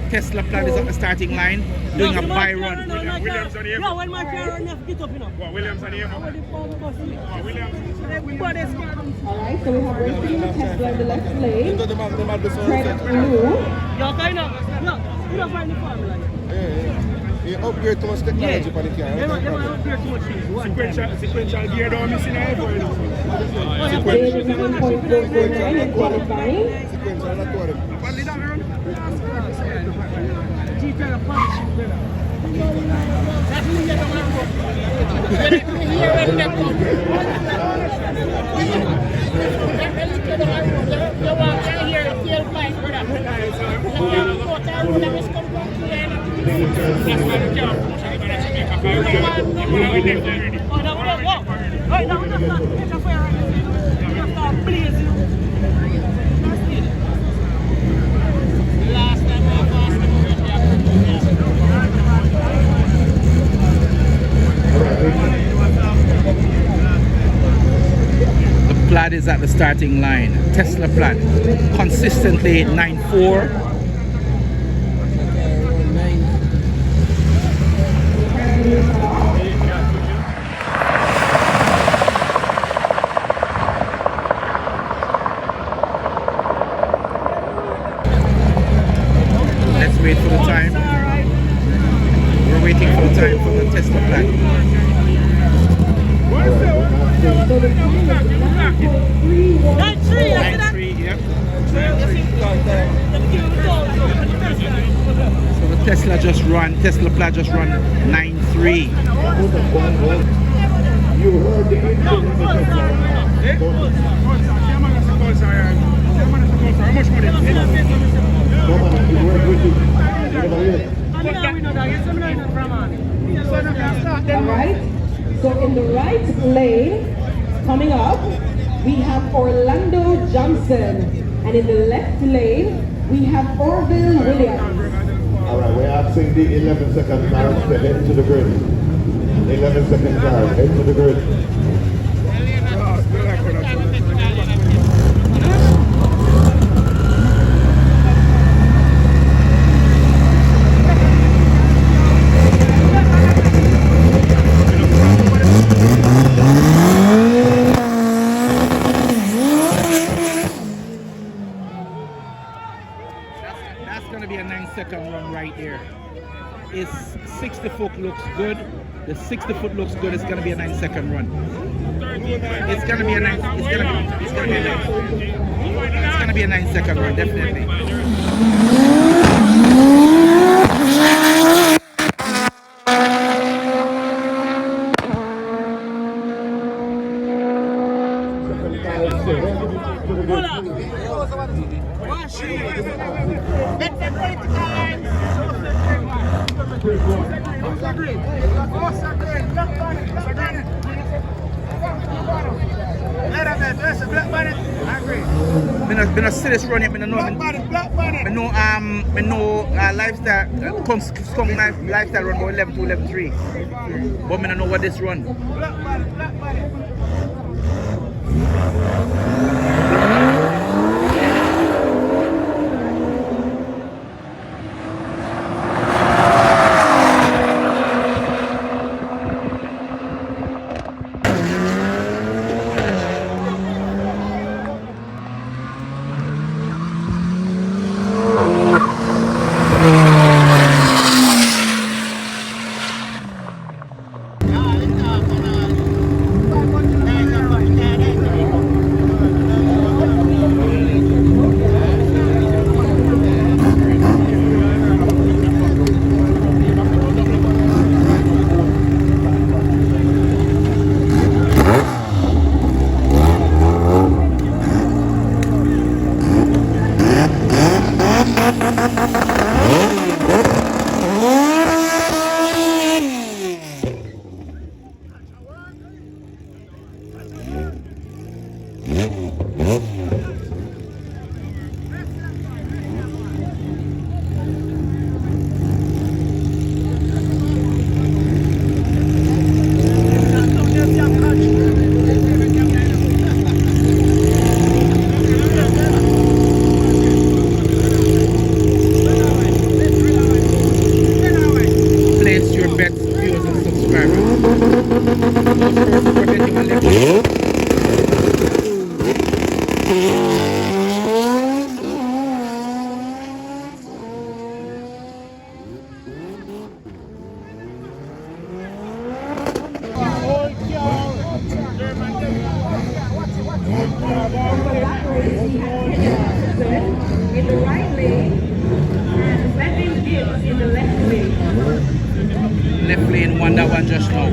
Tesla Plaid is at the starting line, doing a buy run. Williams on the no, when my car run, get up, you know. Williams on the Alright, so we have racing Tesla in the left lane. Credit blue. Yo, kind of, look, you don't find the formula. You upgrade too much technology for the car. They don't upgrade too much things. sequential gear down missing here. David 9.449 in qualifying. Sequential, not worry. The Plaid is at the starting line. Tesla Plaid, consistently 9.4. Let's wait for the time. We're waiting for the time for the Tesla Plaid. So the time is 9.3. 9.3, yep. The Tesla Plaid just run 9.3. You heard the Alright, so in the right lane, coming up, we have Orlando Johnson. And in the left lane, we have Orville Williams. Alright, we're asking the 11-second cars to head to the grid. 11-second cars, head to the grid. That's gonna be a 9-second run right there. It's 60 foot looks good. The 60 foot looks good. It's gonna be a 9-second run. It's gonna be a 9-second run, definitely. I see this run yet. I know lifestyle lifestyle run about 11 to 11.3, but I don't know what this run. In the right lane, and Matthew Gibbs in the left lane. Left lane won that one just now.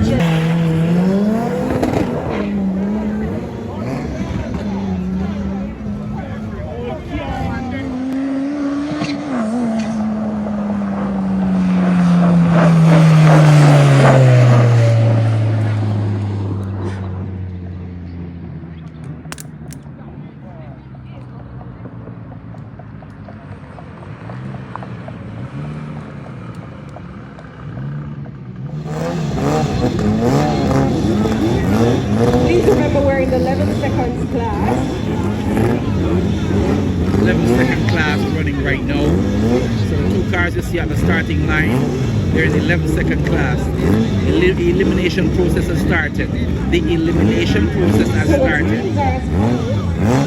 Please remember we're in the 11 seconds class. 11-second class running right now. So the two cars you see at the starting line, they're in the 11-second class. The elimination process has started. The elimination process has started.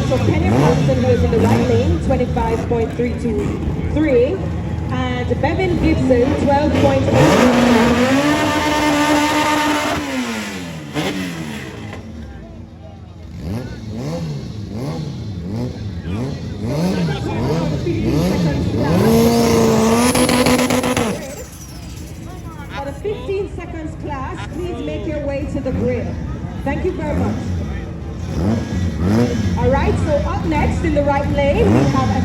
So Kenny Thompson goes in the right lane, 25.323, and Bevan Gibson, 12.8. Great. Thank you very much. All right, so up next in the right lane, we have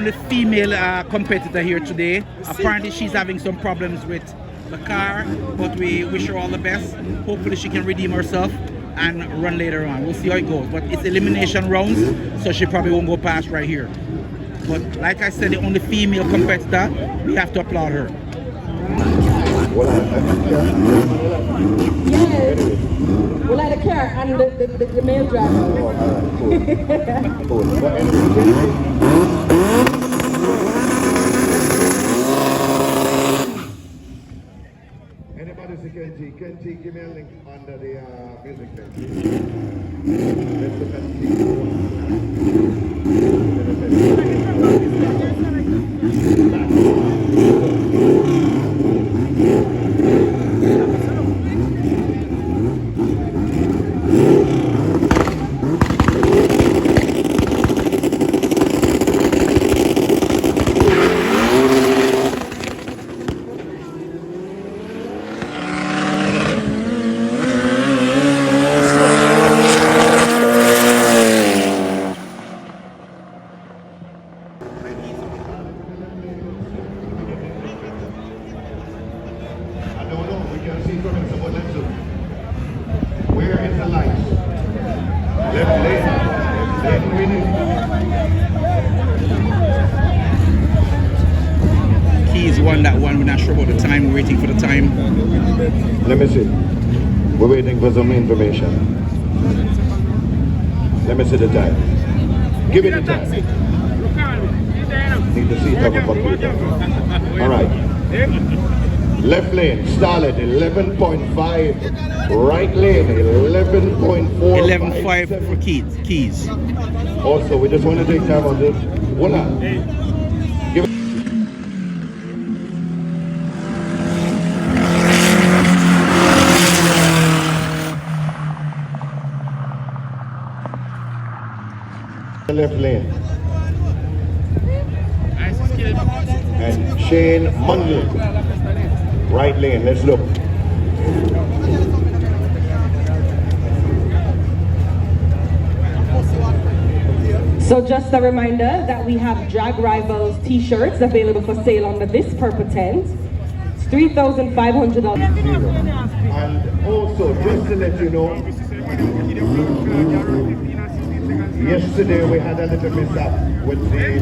the female competitor here today. Apparently she's having some problems with the car, but we wish her all the best. Hopefully she can redeem herself and run later on. We'll see how it goes, but it's elimination rounds, so she probably won't go past right here. But like I said, the only female competitor, we have to applaud her. Yes. Well, like the car and the male driver. Anybody see Kenty, give me a link under the music thing. Let's look at Let me see. We're waiting for some information. Let me see the time. Give it the time. Need to see it up a computer. Alright. Left lane, started 11.5. Right lane, 11.4. 11.5 for keys. Also, we just want to take time on this. Hold on. Give it. Left lane. And Shane Munley. Right lane, let's look. So just a reminder that we have Drag Rivals t-shirts available for sale under this purple tent. It's $3,500. And also, just to let you know, yesterday we had a little mishap with the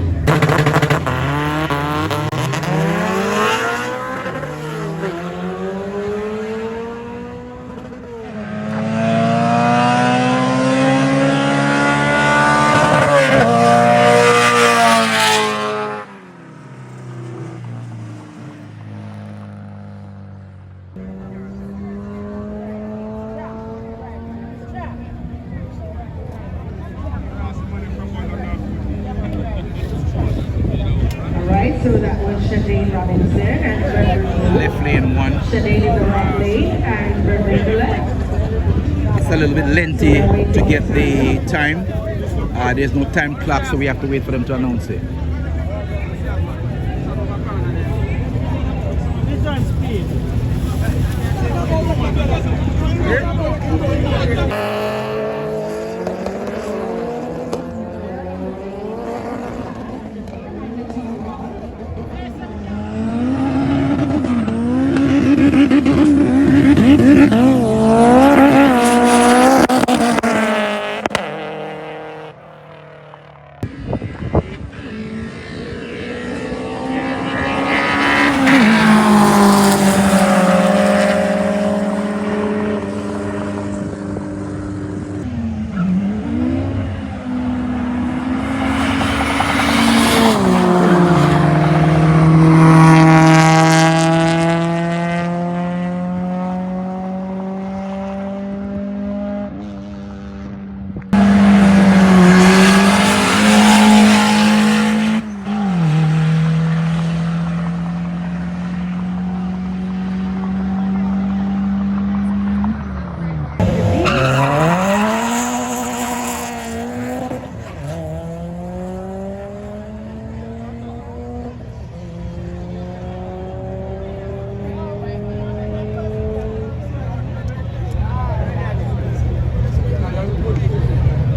So that was Shadane Robinson and Left lane 1. Shadane is the right lane and Reverend the left. It's a little bit lengthy to get the time. There's no time clock, so we have to wait for them to announce it.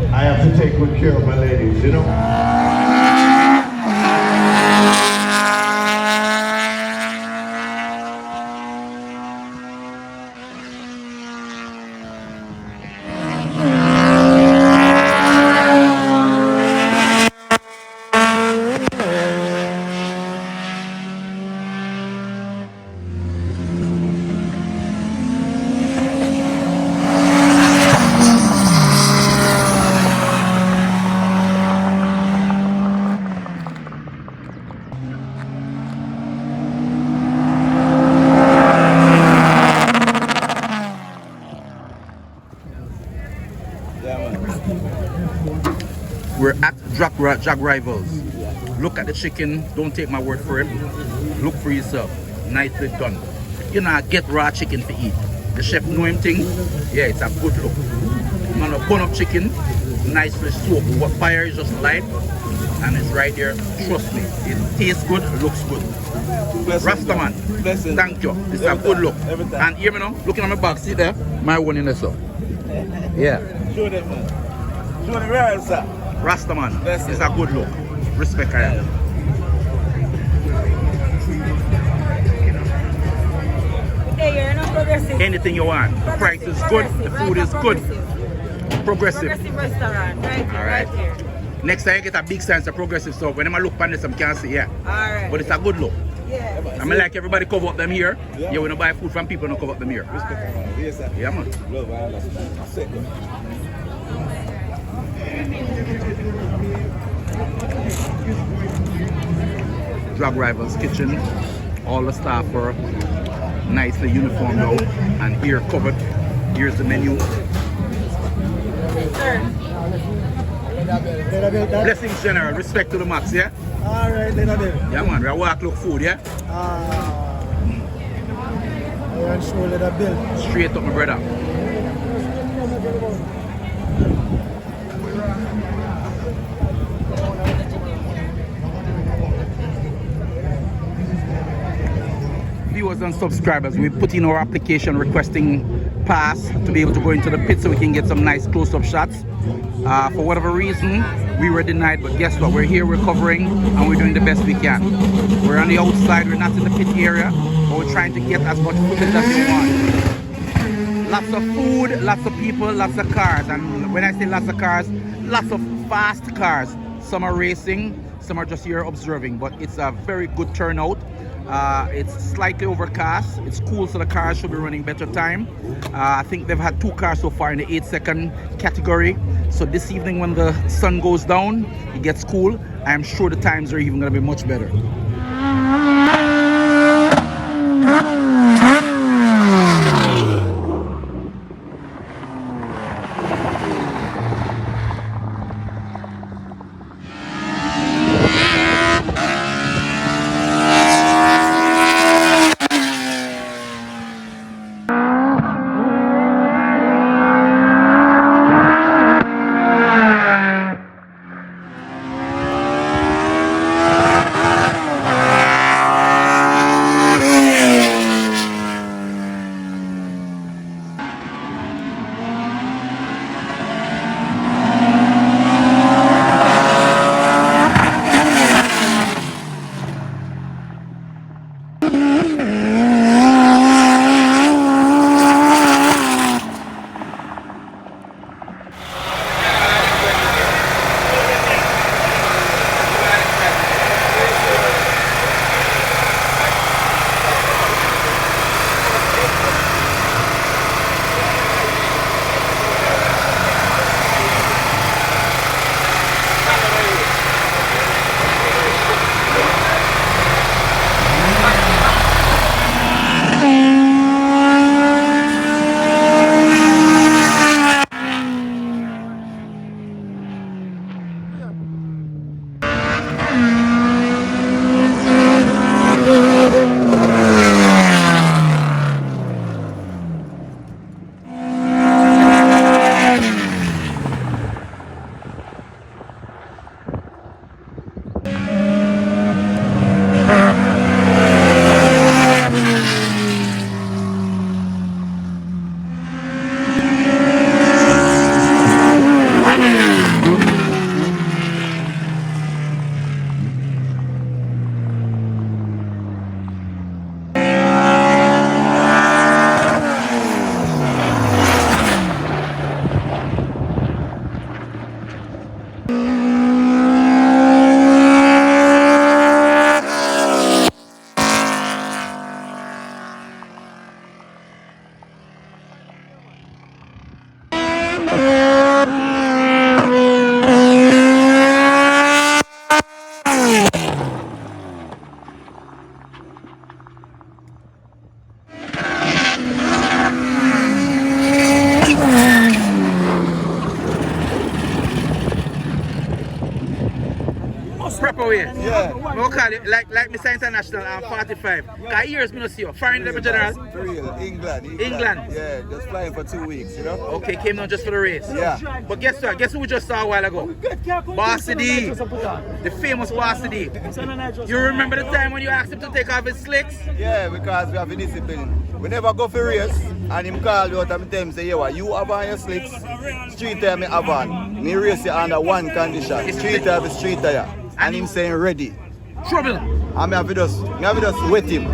I have to take good care of my ladies, you know? We're at Jag Rivals. Look at the chicken. Don't take my word for it. Look for yourself. Nicely done. You know, get raw chicken to eat. The chef know him thing. Yeah, it's a good look. Man, a bun up chicken, nicely soaked. What fire is just light, and it's right there. Trust me, it tastes good, looks good. Rastaman, thank you. It's a good look. And hear me now, looking at my back, see there, my one in there, sir. Yeah. Show them, man. Show them where, sir. Rastaman, it's a good look. Respect I am. Hey, you're not progressive. Anything you want. The price is good, the food is good. Progressive. Progressive restaurant, right here. Next time I get a big sign, it's a progressive stuff. When I look on this, I can't see, yeah. Alright. But it's a good look. Yeah. I mean, like everybody cover up them here. Yeah, when I buy food from people, don't cover up them here. Yes, sir. Yeah, man. Love, I understand. Second. Drug Rivals Kitchen. All the staff are nicely uniformed out and here covered. Here's the menu. Blessings general, respect to the max, yeah? Alright, LeatherBelt. Yeah man, we walk look food, yeah? Ironshore, LeatherBelt. Straight up my brother. Viewers and subscribers, we put in our application requesting pass to be able to go into the pit so we can get some nice close-up shots. For whatever reason, we were denied, but guess what? We're here, we're covering, and we're doing the best we can. We're on the outside, we're not in the pit area, but we're trying to get as much footage as we want. Lots of food, lots of people, lots of cars, and when I say lots of cars, lots of fast cars. Some are racing, some are just here observing, but it's a very good turnout. It's slightly overcast. It's cool, so the cars should be running better time. I think they've had 2 cars so far in the 8-second category. So this evening when the sun goes down, it gets cool. I'm sure the times are even going to be much better. Proper way. Yeah. But call it like Mr. International and 45. Cause years me no see you. Foreign level general. For real, England. England. Yeah, just flying for 2 weeks, you know? Okay, came down just for the race. Yeah. But guess what? Guess who we just saw a while ago? Bossy D. The famous Bossy D. You remember the time when you asked him to take off his slicks? Yeah, because we have a discipline. We never go for race, and him call you out and tell him, say, yeah, what, you have on your slicks, street tire me have on. Me race you under one condition, street tire be street tire. And him saying ready. Trouble. And me have to just wet him.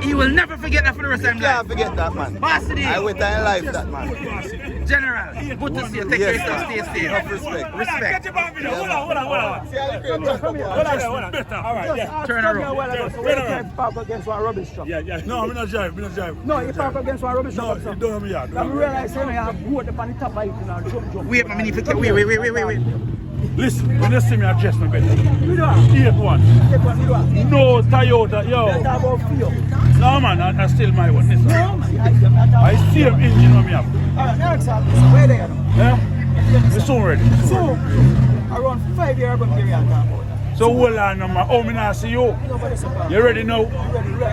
He will never forget that for the rest of his life. Can't forget that, man. Bossy D. I wait in life, that man. General, good to see you. Take care of yourself, stay safe. Enough respect. Respect. Hold on. All right, yeah. Turn around. So where you park against one rubbish truck? Yeah. No, I'm not driving. No, you park against one rubbish truck. No, you don't have me yard. I realize you have wood up on the top of it and jump. Wait, I need to wait. Listen, when you see me address my bed. You know. 8-1. No, Toyota, yo. That's about feel. No, man, I still my one. Listen. No, man. I see him engine on me up. Alright, next time, where they are? Yeah? We're soon ready. So, around 5 years ago, we are talking about. So hold on, man. Oh, me not see you. You ready now?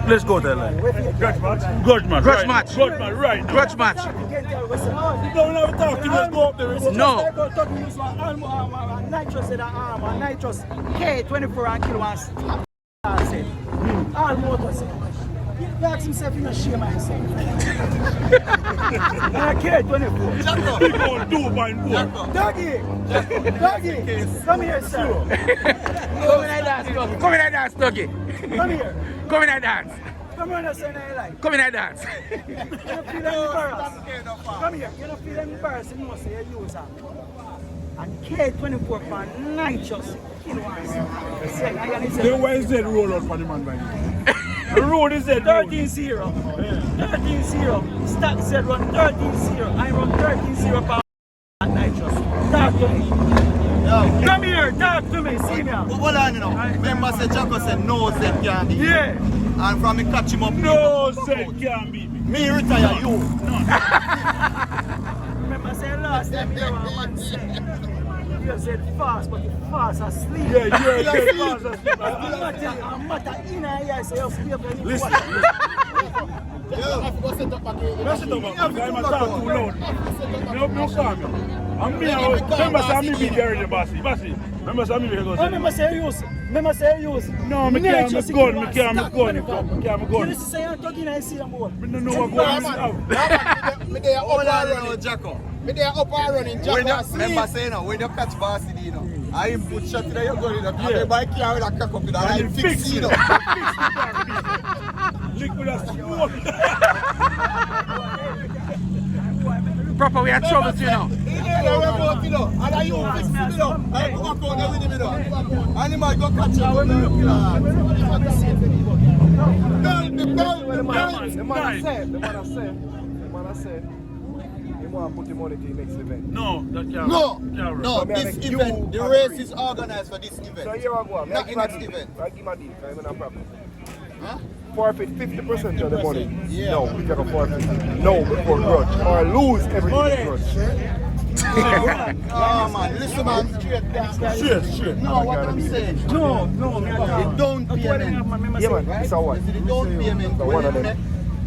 Let's go there, like. Grudge match. Grudge match. Right. Grudge match. You don't have to talk to us, go up there. No. Nitrous in the arm, and nitrous K24 and kilowatts. All motors. He asked himself, you know, shame myself. And I K24. He going 2.4. Doggy, come here, sir. Come in and dance, Doggy. Come here. Come in and dance. Come on, say no you like. Come in and dance. You don't feel embarrassed. Come here. You don't feel embarrassed. You must say you use them. And K24 for nitrous kilowatts. Then why is that roll out for the man by you? The road is there. 13-0. 13-0. Stack said run 13-0. I run 13-0 for nitrous. Talk to me. Yo. Come here, talk to me, see me. Hold on, you know. Remember, say Jacko said no, Zed can't beat me. Yeah. And from me catch him up. No, Zed can't beat me. Me retire, you. Remember, say last time you were man said. You said fast, but you fast asleep. Yeah, you said fast asleep. I'm matter in here, so you're sleep. Listen. Let's sit up. I'm talking too loud. No, call me. I'm me. Remember, say I'm me there, bossy. Remember, say I'm me here. Remember, say you use. No, me can't. Me gun. You say you're talking, I see them more. Me don't know what going on. Me there up and running, Jacko. Me there up and running, Jacko. Remember, say no, when you catch Bossy D, you know, I put shot in your gun, and everybody carry that cock up in that. I fix it, Liquid as smoke. Proper, we are trouble, you know. And you fix it, you know. I go back on there with him, you know. Animal go catch him. The man said, he want to put the money to the next event. No, that can't. No, this event, the race is organized for this event. So here I go. Not the next event. I give my deal, I'm in a problem. Huh? Forfeit 50% of the money. Yeah. No, we can forfeit. No, before Grudge. Or lose everything Grudge. Oh man, listen man. Straight. No, what I'm saying. No, They don't payment. Yeah man, it's a what? They don't payment. One of them.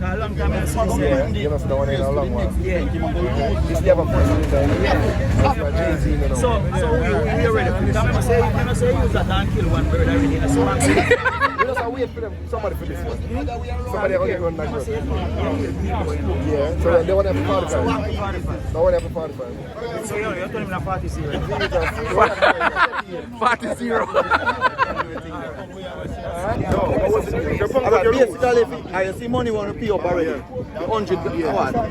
A long time I see Yeah, you know, the one in a long while. This the other person in there. So we are ready. Remember say you use that and kill one bird already in a song. We just wait for them, somebody for this one. Somebody will get one like that. Yeah, so they want to have 45. They want to have 45. So you're telling me 40-0. 40-0. Basically, I see money want to pay up already. 100,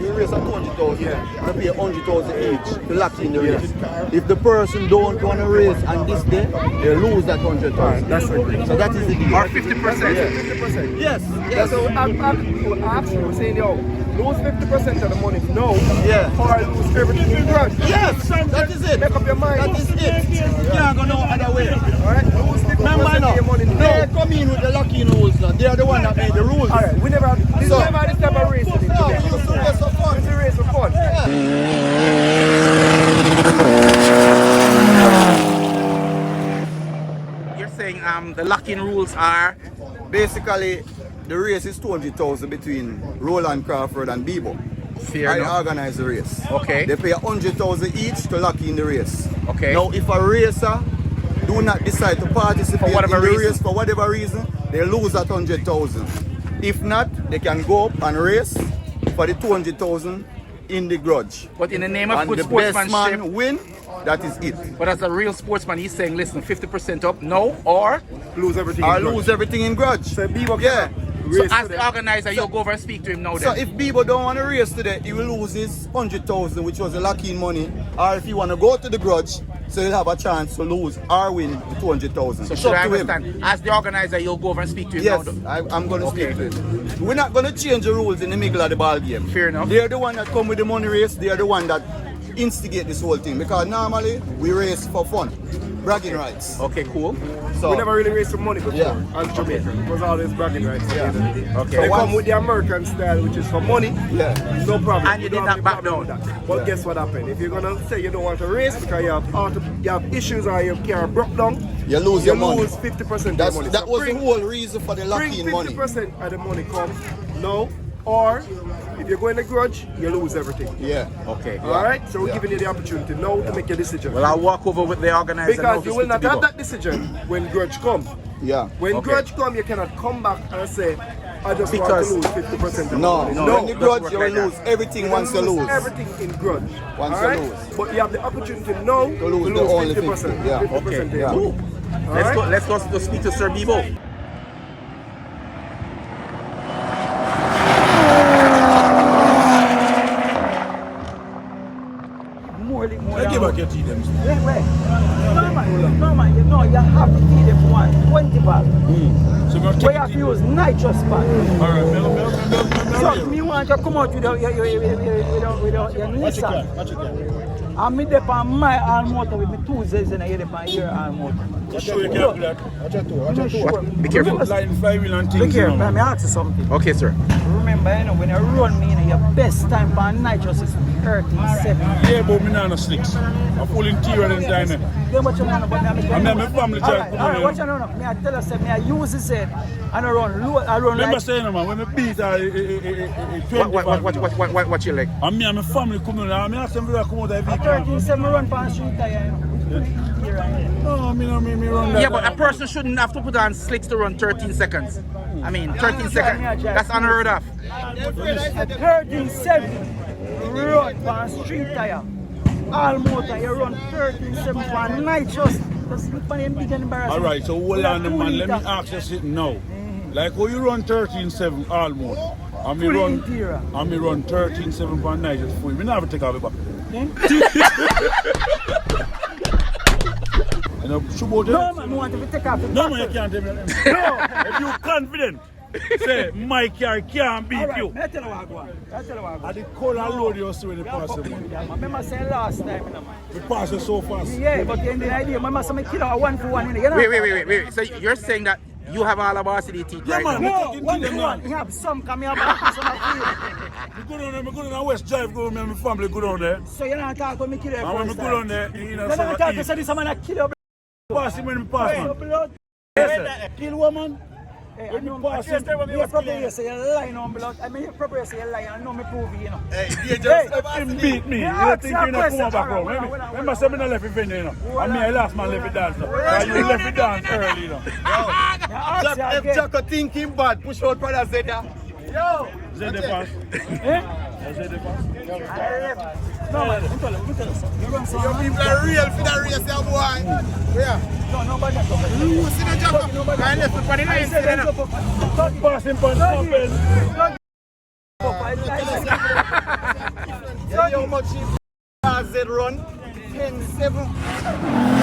you raise at 200,000. You pay 100,000 each to lock in the race. If the person don't want to race on this day, they lose that 100,000. That's right. So that is the deal. Or 50%. 50%. Yes. So I'm saying, yo, lose 50% of the money. No. Yeah. Or lose everything in Grudge. Yes. That is it. Make up your mind. That is it. You can't go no other way. Alright? Lose 50% of your money. They come in with the locking rules now. They are the one that made the rules. Alright, we never have this type of race in it. No, we used to race for fun. It's a race for fun. You're saying the lock-in rules are? Basically, the race is 200,000 between Roland Crawford and Bebo. Fair I enough. organize the race. Okay. They pay 100,000 each to lock in the race. Okay. Now, if a racer do not decide to participate in the race for whatever reason, they lose that 100,000. If not, they can go up and race for the 200,000 in the Grudge. But in the name of and good the best sportsmanship, man win. That is it. But as a real sportsman, he's saying, listen, 50% up, no, or lose everything. Or lose everything in Grudge. So Bebo yeah. So as the organizer, you'll go over and speak to him now So then. if Bebo don't want to race today, he will lose his 100,000, which was the lock-in money. Or if he want to go to the Grudge, so he'll have a chance to lose or win the 200,000. So It's should up I to him. understand? As the organizer, you'll go over and speak to him Yes, now? I'm going to speak to him. We're not going to change the rules in the middle of the ball game. Fair enough. They're the one that come with the money race. They're the one that instigate this whole thing. Because normally, we race for fun. Bragging rights. Okay, cool. So we never really raised some money before. Yeah. As Jamaica. It was always bragging rights. Yeah. Okay. They come with the American style, which is for money. Yeah. No problem. And you did not back down. But guess what happened? If you're gonna say you don't want to race because you have issues or your car broke down, you lose your money. You lose 50% of That's, the money. That was the whole reason for the lock-in money. Bring 50% of the money come now, or if you're going to Grudge, you lose everything. Yeah. Okay. All right. So we're giving you the opportunity now to make your decision. Well, I'll walk over with the organizer. Because you will not have that decision when Grudge come. Yeah. When Grudge come, you cannot come back and say, I just want to lose 50% of the money. No. When the Grudge, you will lose everything once you lose. Everything in Grudge. Once all right? you lose. But you have the opportunity now to lose the only 50%. Yeah. 50%. Okay. Yeah. Cool. Let's go to speak to Sir Bebo. More give back your tea them. Wait. No man, you know you have to feed them 20 bags. So we're We have to use nitrous bag. Alright, So me want to come out with your Nissan. Watch it. I'm in there on my arm motor with my two Z's and I get on your arm motor. Sure you can't do that. Watch out too. Be careful. Line 5 wheel and things. Look here, let me ask you something. Okay, sir. Remember, you know, when you run me, you know, your best time for nitrous is 37. Yeah, but me not no slicks. I'm full interior and designer. Then what you know about me? I'm not my family child. Alright, what you know? Me I tell you, me I use this head and I run low, I run Remember like... saying, man, when I beat her, 20 What you like? And me and my family come in, and I ask them to come out of the vehicle. 37 run past street tire, you know. No, me run that. Yeah, but a person shouldn't have to put on slicks to run 13 seconds. I mean, 13 seconds. That's unheard of. 13.7 run past street tire. All motor, you run 13.7 for nitrous. That's the funny and big and embarrassing. Alright, so hold on, man. Let me ask you something now. Like, how you run 13.7 almost? And me run 13.7 for nitrous full. Me never take off it back. You know, no, man, I want to take off the No, man, you can't tell me that. No, if you're confident, say, my car can't beat you. I tell you what I go. I did call and load you so when you pass it, man. I remember saying last time, you know, man. You pass it so fast. Yeah, but then the idea, remember some kill a 1-for-1 in it. Wait. So you're saying that you have all of varsity teeth right man, now? No, 1-for-1. You have some come here, but some I go down there, I go down West Drive, go with my family, go down there. So you're not talking when me kill you And when I first go down there, you know, you're not talking, so this man a kill you. pass him when I pass, man. Blood. Kill woman. Hey, I know, but you're probably say you're lying on blood. I mean, you're probably say you're lying. I know me prove you, you know. Hey, you just him beat me. You don't think you're not coming back home. Remember, say me not left it venue, you know. And me, I last man left it dance. And you left it dance early, you know. If Jacko thinking bad, push out brother Zeda. Yo! Zeda pass. Zeda pass. No, man, I'm telling you. You run so Your people are real for the race, your boy. Yeah. No, nobody does that. Loose in the Jacko. I left it for the line. Pass him for the How much is Z run? 10-7.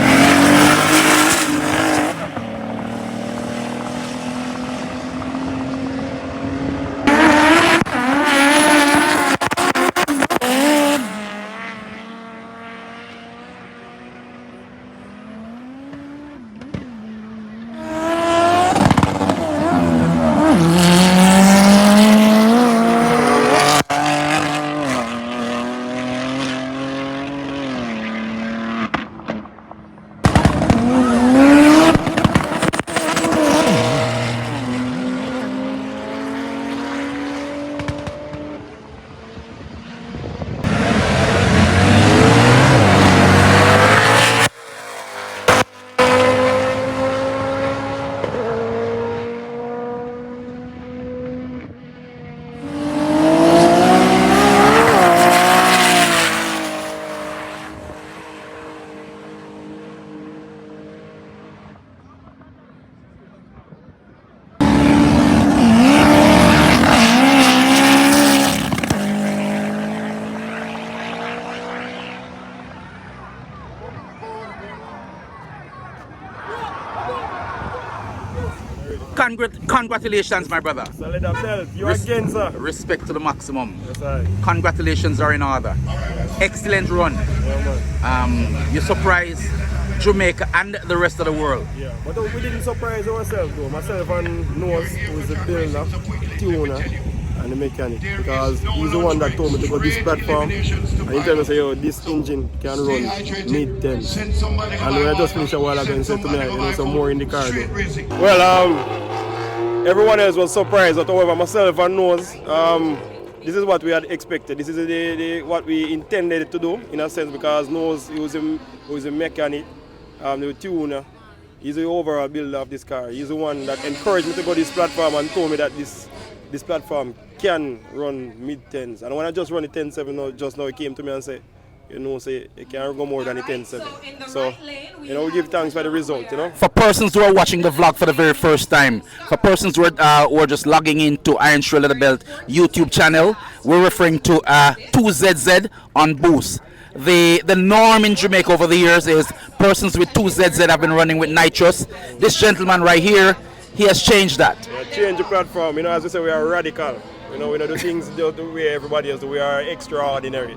Congratulations, my brother. So LeatherBelt, you again, sir. Respect to the maximum. Yes, sir. Congratulations are in order. Excellent run. You surprised Jamaica and the rest of the world. Yeah, but we didn't surprise ourselves though. Myself and Nose, who is the builder, tuner, and the mechanic, because he's the one that told me to go this platform, and he told me, say, yo, this engine can run mid-10. And when I just finished a while ago, he said to me, you know, some more in the car though. Well, everyone else was surprised, but however, myself and Nose, this is what we had expected. This is what we intended to do, in a sense, because Nose, he was a mechanic, the tuner. He's the overall builder of this car. He's the one that encouraged me to go this platform and told me that this platform can run mid-10s. And when I just run the 10.7 just now, he came to me and said, you know, say it can't go more than the 10.7. So, you know, we give thanks for the result, you know. For persons who are watching the vlog for the very first time, for persons who are just logging into Ironshore LeatherBelt YouTube channel, we're referring to 2ZZ on boost. The norm in Jamaica over the years is persons with 2ZZ have been running with nitrous. This gentleman right here, he has changed that. Yeah, change the platform. You know, as we say, we are radical. You know, we don't do things the way everybody else do. We are extraordinary.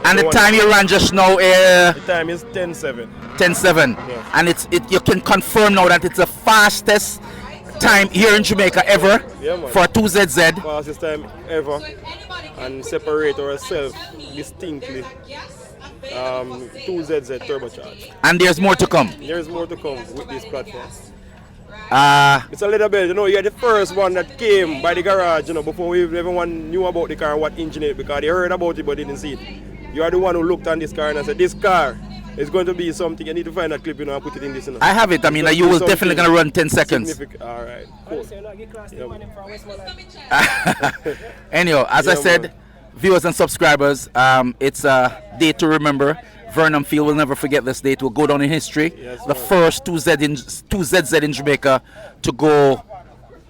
And the time you ran just now, the time is 10.7. 10.7. Yes. And you can confirm now that it's the fastest time here in Jamaica ever for 2ZZ. Fastest time ever. And separate ourselves distinctly. 2ZZ turbocharged. And there's more to come. There's more to come with this platform. It's a LeatherBelt, you know, you're the first one that came by the garage, you know, before everyone knew about the car and what engine it, because they heard about it but didn't see it. You are the one who looked on this car and said, this car is going to be something. You need to find that clip, you know, and put it in this. You know. I have it. I mean, you will definitely going to run 10 seconds. All right, cool. Anyhow, as I said, viewers and subscribers, it's a day to remember. VernamField will never forget this date. Will go down in history. Yes, the first 2ZZ in Jamaica to go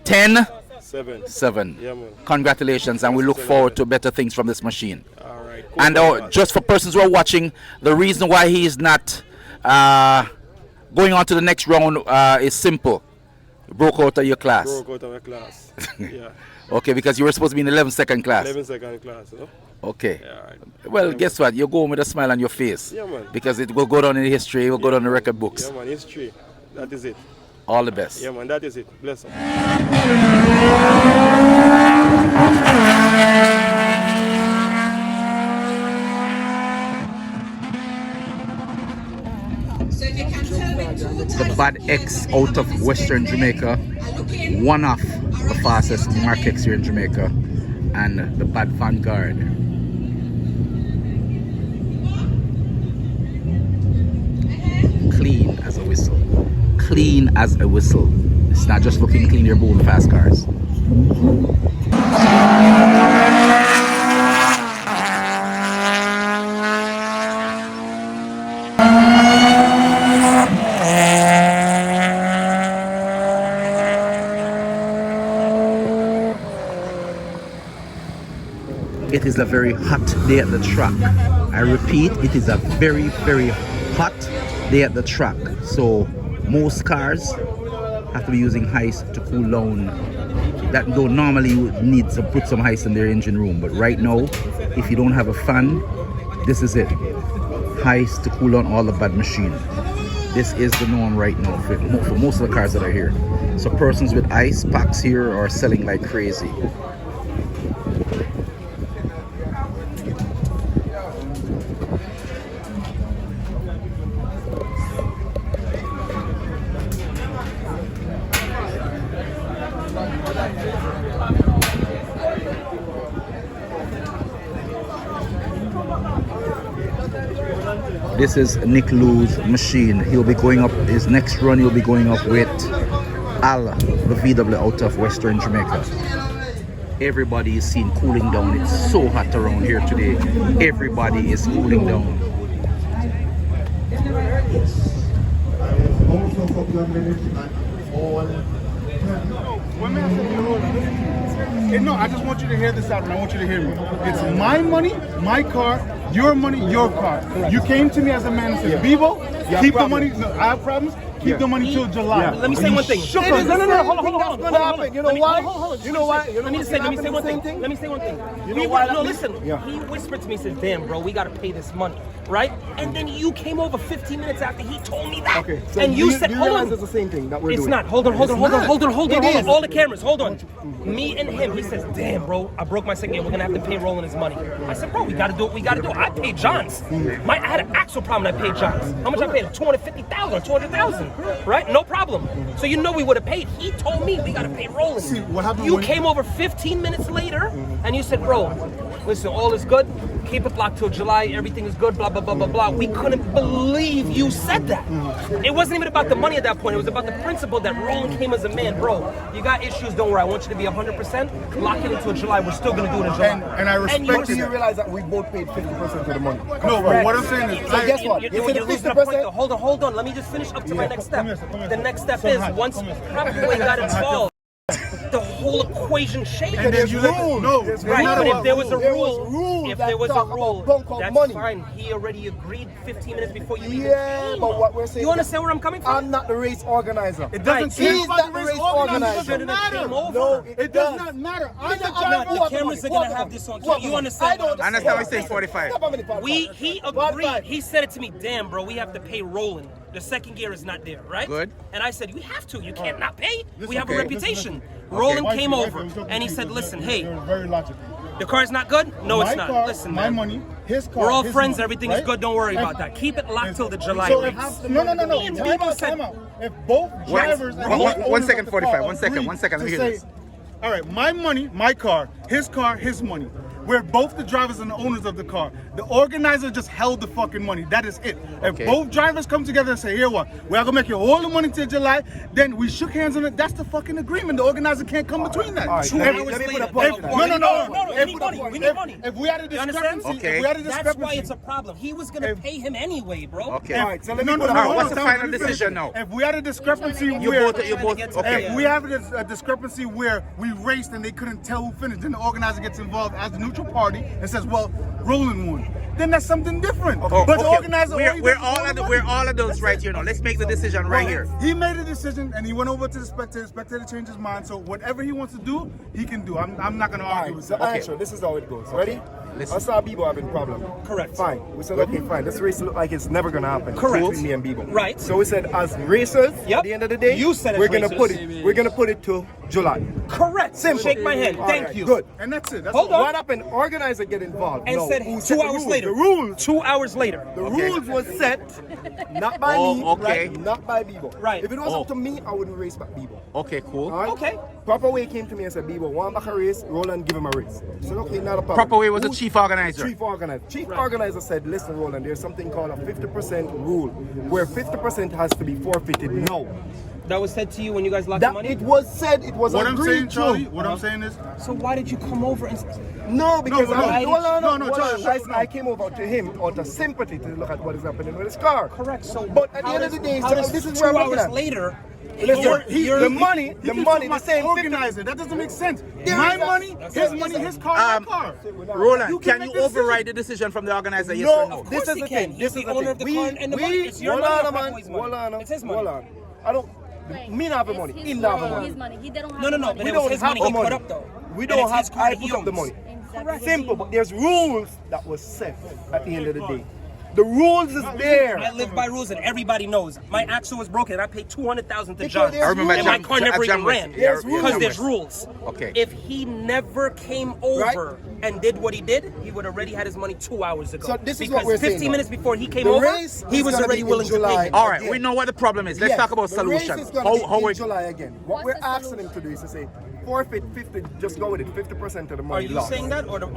10.7. Yeah, man. Congratulations, and we look forward to better things from this machine. All right. Cool. And just for persons who are watching, the reason why he is not going on to the next round is simple. You broke out of your class. Broke out of my class. Yeah. Okay, because you were supposed to be in 11-second class. 11-second class, you know? Okay. Yeah, all right. Well, guess what? You go home with a smile on your face. Yeah, man. Because it will go down in history, it will go down in the record books. Yeah, man, history. That is it. All the best. Yeah, man, that is it. Bless them. The Bad X out of Western Jamaica, one of the fastest Mark X here in Jamaica, and the Bad Vanguard. Clean as a whistle. Clean as a whistle. It's not just looking clean, you're building fast cars. It is a very hot day at the track. I repeat, it is a very, very hot day at the track. So most cars have to be using ice to cool down. That though normally you would need to put some ice in their engine room, but right now, if you don't have a fan, this is it. Ice to cool down all the bad machine. This is the norm right now for most of the cars that are here. So persons with ice packs here are selling like crazy. This is Nick Lou's machine. He'll be going up, his next run he'll be going up with Al, the VW out of Western Jamaica. Everybody is seen cooling down. It's so hot around here today. Everybody is cooling down. No, I just want you to hear this out, and I want you to hear me. It's my money, my car, your money, your car. You came to me as a man and said, Bebo, keep the money. No, I have problems. keep the money till July. Let me say one thing. Shook No, us. hold on. That's gonna happen. You know why? Hold You know why? Let me say one thing. Let me say one thing. Listen. He whispered to me, he says, "Damn, bro, we gotta pay this money, right?" And then you came over 15 minutes after he told me that. Okay. So and you said, you "Hold realize on." it's the same thing that we're doing. It's not. Hold on. It is. All the cameras. Hold on. Me and him. He says, "Damn, bro, I broke my second year. We're gonna have to pay Roland his money." I said, "Bro, we gotta do it. We gotta do it." I paid Johns. I had an axle problem. I paid Johns. How much I paid? 250,000, 200,000. Right? No problem. So you know we would have paid. He told me we gotta pay Roland. See, what happened You when- came over 15 minutes later, and you said, "Bro, listen, all is good. Keep it locked till July. Everything is good. Blah blah blah blah blah." We couldn't believe you said that. It wasn't even about the money at that point. It was about the principle that Roland came as a man. Bro, you got issues. Don't worry. I want you to be 100%. Lock it until July. We're still gonna do it in July. And I respect But do it. you realize that we both paid 50% of the money? No, but what I'm saying is, So guess what? You're You see the losing a point, though. 50%? Hold on. Let me just finish up to my next step. Come here, sir. Come here, The sir. next step Son, is hi. once Come here, sir. Probably got involved, the whole equation changed. And then you let no. Right, not but about if there was a There was rule, rules if that there was a talk about rule, bunk of that's money. fine. He already agreed 15 minutes before you even Yeah, came. but what we're saying. You understand where I'm coming from? I'm not the race organizer. It doesn't Right. say He's about not the the race race organizer. organizer. It doesn't matter. Came over. No, It does not matter. I'm the driver. The cameras are gonna have this on. You understand? I don't I understand what you're saying, 45. Stop a minute, Papa. He agreed. He said it to me. Damn, bro, we have to pay Roland. The second gear is not there, right? Good. And I said, we have to. You can't not pay. We have a okay. reputation. Roland Wifey, came wifey, over we're talking and he to said, you. listen, You're hey, very logical. the car's not good? No, it's My not. car, Listen, my man. money, his car. We're all his friends. money, Everything right? is good. Don't worry about that. Keep it locked till the July So race. no. Me and Time Bebo out, said- time out. If both drivers and both one owners second, of the 45. car 1 second, agree 1 second. Let me to hear say, this. all right, my money, my car, his money. We're both the drivers and the owners of the car. The organizer just held the fucking money. That is it. If Okay. both drivers come together and say, here what, we're gonna make you all the money till July, then we shook hands on it. That's the fucking agreement. The organizer can't come between that. All right, 2 let me hours put a later. point to that. No. We need money. We need money. If we had a You understand? discrepancy, Okay. if we had a That's discrepancy, why it's a problem. He was gonna pay him anyway, bro. Okay. All right, so let me no, put a Alright, point. what's the Hold on, final let me finish. decision now? If we had a discrepancy You where both, okay. if we have a discrepancy where we raced and they couldn't tell who finished, then the organizer gets involved as the neutral party and says, well, Roland won. Then that's something different. Oh, But the okay. organizer We're all adults right here now. Let's make the decision right here. He made a decision and he went over to the spectator. The spectator changed his mind. So whatever he wants to do, he can do. I'm not gonna All argue right, with so that. Ironshore, this is how it goes. Ready? Listen. I saw Bebo having problem. Correct. Fine. We said, okay, fine. This race look like it's never gonna happen. Correct. Between me and Bebo. Right. So we said, as racers, Yep. at the end of the day, You said as we're gonna racers. put it to July. Correct. Simple. Shake my hand. All Thank right, you. Good. And that's it. That's Hold all. on. What happened? Organizer get involved. And No. said Who set 2 the hours rules? later. The rules. 2 hours later. The rules was set not by Oh, me, okay. right? Not by Bebo. Right. If it was Oh. up to me, I wouldn't race back Bebo. Okay, cool. All right? Okay. Proper Way came to me and said, Bebo, want back a race? Roland, give him a race. I said, okay, not a problem. Proper Way was the Who- chief organizer. Chief organizer. Chief organizer said, listen, Roland, there's something called a 50% rule, where 50% has to be forfeited now. That was said to you when you guys locked the That money? it was said, it was What I'm agreed saying, to. Charlie, what I'm saying is, So why did you come over and... No, because No, I, no, Charlie, I came over to him out of sympathy to look at what is happening with his car. Correct. So, But at the how end of does- the day, how so does this is 2 where I'm looking hours at. later... Listen, the money, the same 50. organizer. That doesn't make sense. There My is a- money, his car, my car. Roland, can can make you the decision. override the decision from the organizer? Yes No, or no? Of this course is he the can. thing. He's This the is the owner thing. of the car and the money. It's your hold money on or a man. Proper Way's money? Hold on. It's his money. Hold on. I don't. Me not have the money. Him not have the money. His money. He don't have No, the no, money. but We it was don't his have money the he put money. up, though. We And don't it's have. his car I that he put up the owns. money. Exactly. Simple, but there's rules that was set at the end of the day. The rules is there. I live by rules and everybody knows. My axle was broken and I paid $200,000 to Because John. there's I remember And my John- car never John even was- ran. yeah, yeah, Because John there's was. rules. Okay. If he never came over and did what he did, he would already had his money 2 hours ago. So this is because what we're 15 saying, minutes before he came The over, race he is was gonna already be in willing to July. pay him. All right, Again. we know what the problem is. Let's Yes, talk about the solution. race is gonna be How in July again. What we're asking him to do is to say, forfeit 50, just go with it, 50% of the Are money you lost. saying that or the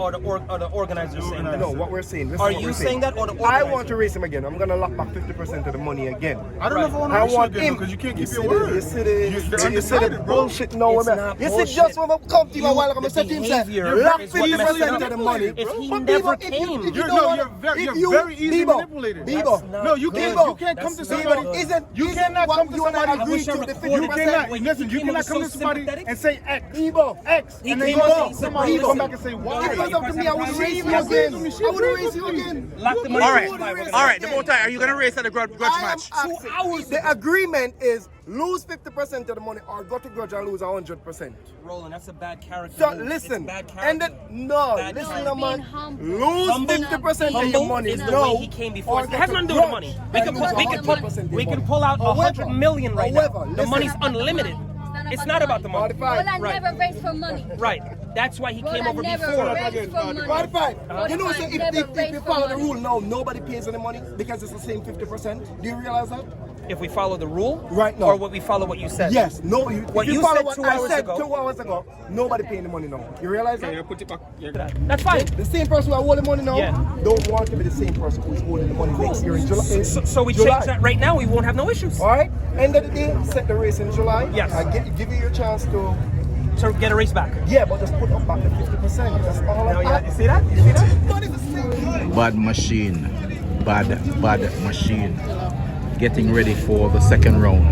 organizer saying that? No, what we're saying. This Are is what you we're saying that or the I organizer? want to race him again. I'm gonna lock back 50% of the money again. I don't know if I want to I race you want again him because you can't keep see your the- word. You see the, They're you see the undecided, bro. bullshit now, It's man. not You see bullshit. just when I come to you a while ago, I The said to him, behavior lock is what messed 50% it of the up. money. If he But never Bebo, if you- came. if you You're, don't no, wanna- you're if you- very easily Bebo, manipulated. Bebo, No, you can't. Bebo, You can't come to Bebo, somebody. isn't You cannot what come to you and I somebody. agreed to the recorded You 50%. cannot when listen. he You came cannot over come to so somebody sympathetic. and say, Ebo. X. He And then came go up up. and he said, Somebody listen, come back and say, why? Because of me, I would race you again. I would have raced you again. Lock the money. All right, the bow tie. Are you gonna race at the grudge match? 2 hours. The agreement is lose 50% of the money or go to Grudge and lose 100%. Roland, that's a bad character. So move. listen, It's bad character. and then no, Bad listen, character. man. Lose 50% of your money. Is the No, way he came before. or It has nothing to do with the money. We can pull out 100 million right now. The money's unlimited. It's not about the money. Roland never raised for money. Right. That's why he came over never before. raised for money. 45. You know, so if Never you follow the rule now, nobody pays any money because it's the same 50%. Do you realize that? If we follow the rule, Right now. or what we follow what you said. Yes. No. What if you follow said what 2 I hours said ago. 2 hours ago, nobody paying the money now. You realize that? Put it back. That's fine. The same person who hold the money now Yeah. don't want to be the same person who is holding the money next year in July. So we July. change that right now. We won't have no issues. All right. End of the day, set the race in July. Yes. I give you your chance to get a race back. Yeah, but just put up back the 50%. That's all I'm You see that? You see that? Money the same. Bad machine. Bad machine. Getting ready for the second round.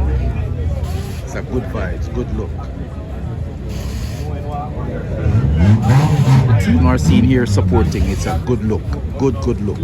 It's a good vibes, good look. The team are seen here supporting. It's a good look. Good look.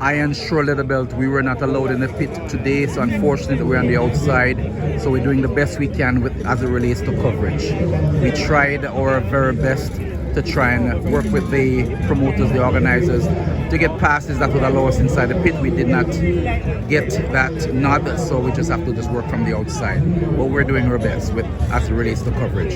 Ironshore LeatherBelt, we were not allowed in the pit today, so unfortunately we're on the outside. So we're doing the best we can as it relates to coverage. We tried our very best to try and work with the promoters, the organizers, to get passes that would allow us inside the pit. We did not get that nod, so we just have to just work from the outside. But we're doing our best with as it relates to coverage.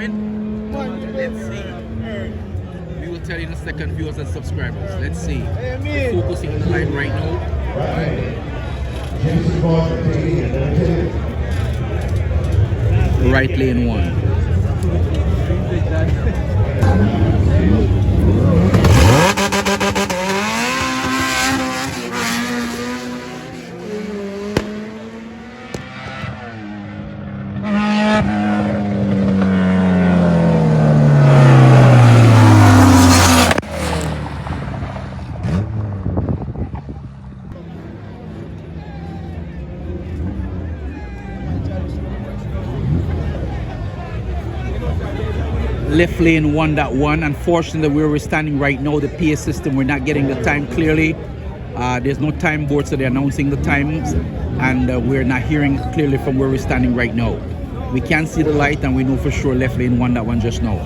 Let's see. We will tell you in a second, viewers and subscribers. Let's see. We're focusing on the line right now. Right lane 1. Left lane 1.1. Unfortunately, where we're standing right now, the PA system, we're not getting the time clearly. There's no time board, so they're announcing the times, and we're not hearing clearly from where we're standing right now. We can see the light, and we know for sure left lane won that one just now.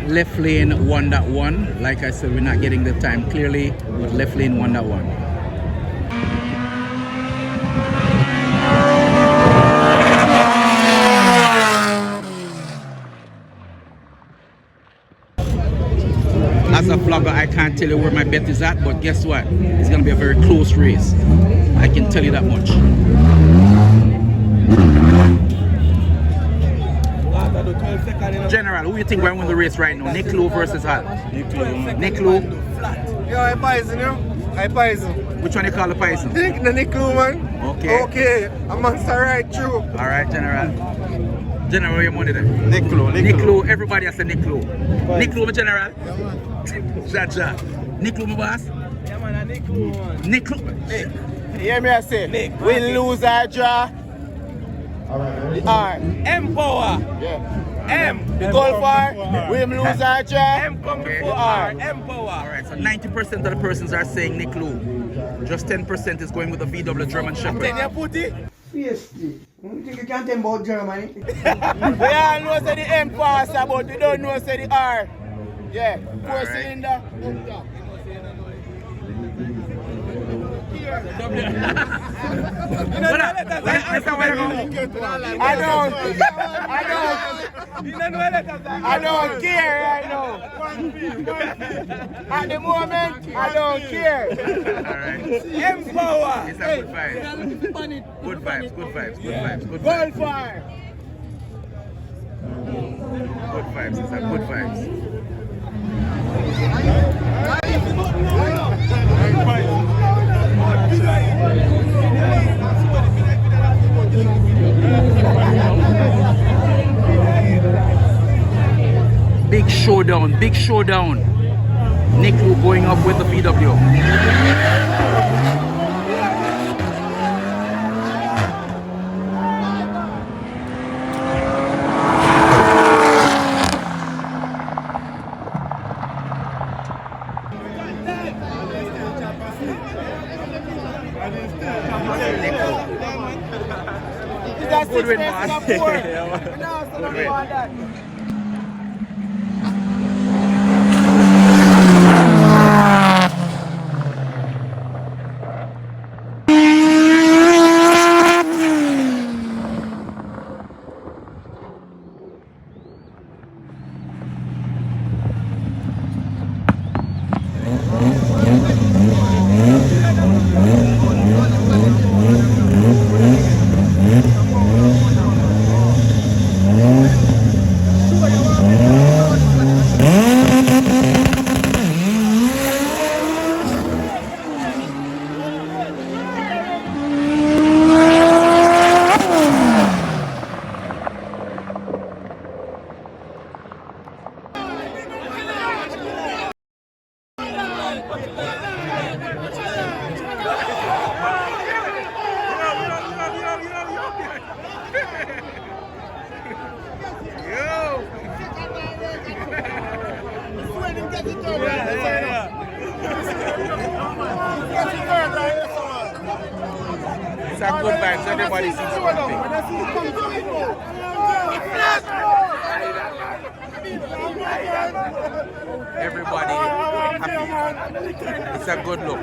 Left lane won that one. Like I said, we're not getting the time clearly, but left lane won that one. As a vlogger, I can't tell you where my bet is at, but guess what? It's going to be a very close race. I can tell you that much. General, who you think will win the race right now? Nick Lou versus Hal? Nick Lou? Yeah, I poison you. I poison. Which one you call the poison? The Nick Lou, man. Okay. Okay, I'm on the right through. Alright, General. General, where your money then? Nick Lou. Nick Lou. Everybody has a Nick Lou. Nick Lou, my General? Jaja. Nick Lou, my boss? Yeah, man, Nick Lou, man. Nick Lou. Nick. Hear me, I say, Nick. We lose our draw. Alright. Empower. Yeah. M. We go for. We lose our draw. M come before R. Empower. Alright, so 90% of the persons are saying Nick Lou. Just 10% is going with the VW German Shepherd. Then you put it? Seriously, you think you can't tell about Germany? We all know say the M pass, but we don't know say the R. Yeah, four cylinder. I don't care right now. At the moment, I don't care. Empower. It's a good vibes. Good vibes, good vibes, good vibes, good Gold vibes. fire. Good vibes, it's a good vibes. Big showdown, big showdown. Nick Lou going up with the VW. Good win, man. Good win. It's a good vibes, everybody seems happy. Everybody happy. It's a good look.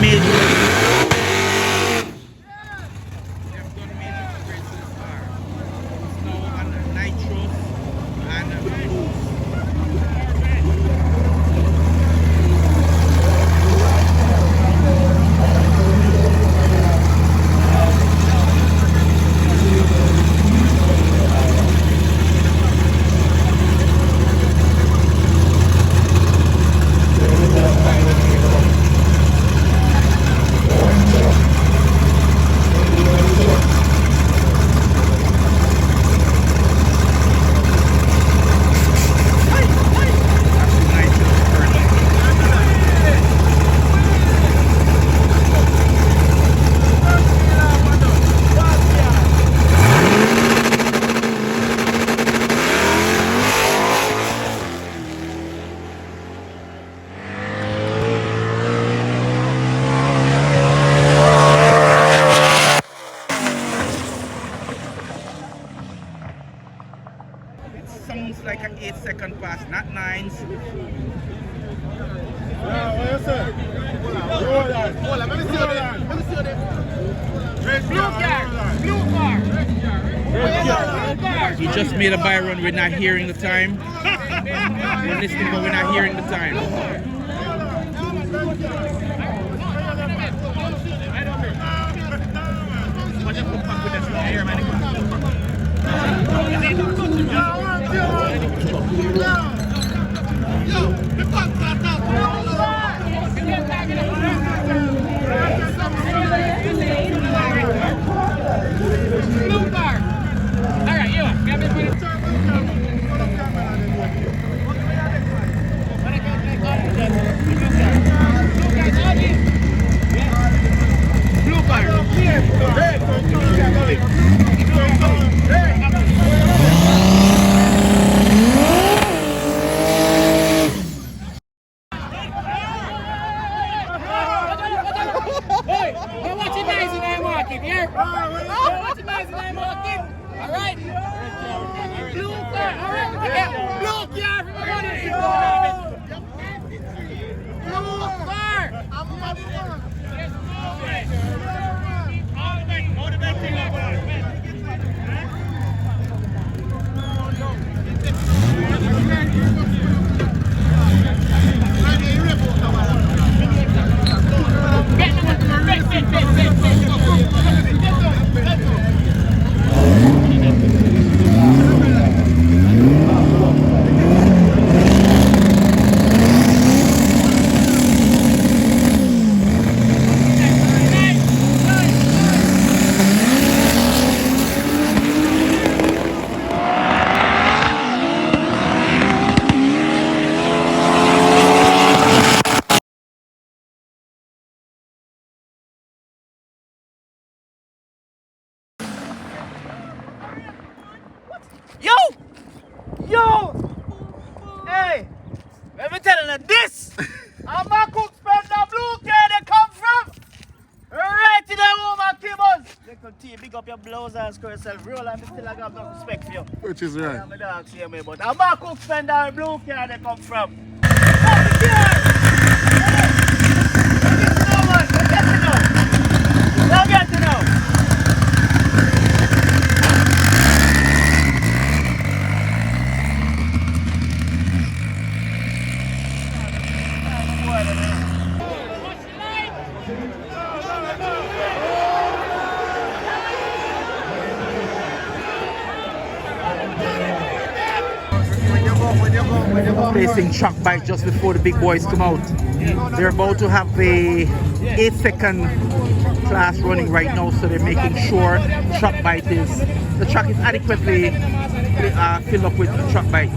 major upgrades to this car. It's now on nitros and boost. Sounds like an 8-second pass, not 9s. He just made a buy run, we're not hearing the time. We're listening, but we're not hearing the time. Yo! Hey! Let me tell you this! I'm a cook spend the blue care they come from! Right in the woman kibbles! Little T, big up your blouse and screw yourself. Real, I'm still I got no respect for you. Which is right. I'm a dog, see me, but I'm a cook spend the blue care they come from. Fuck the care! Don't get to know! Placing track bike just before the big boys come out. They're about to have a 8-second class running right now, so they're making sure the track is adequately filled up with track bike.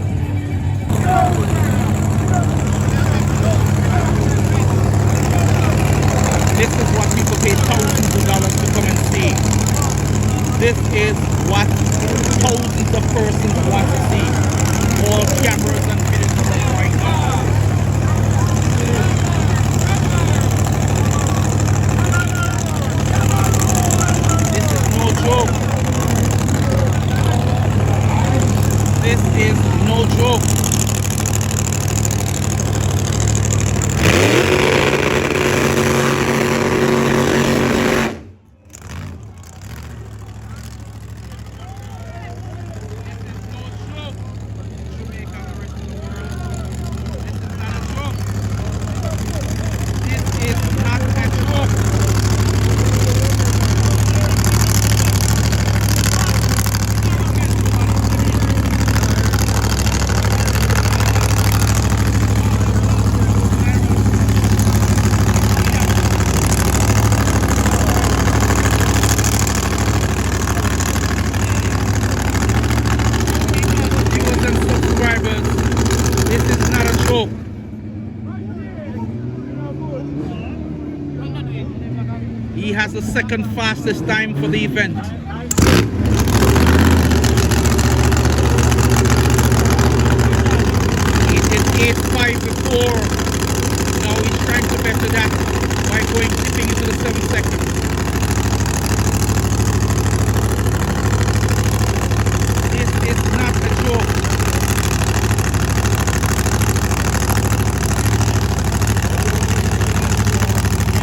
This is what people pay thousands of dollars to come and see. This is what thousands of persons want to see. All cameras and videos right now. This is no joke. This is no joke. He has the second fastest time for the event. He did 8.5 before. Now he's trying to better that by going dipping into the 7 seconds. This is not a joke.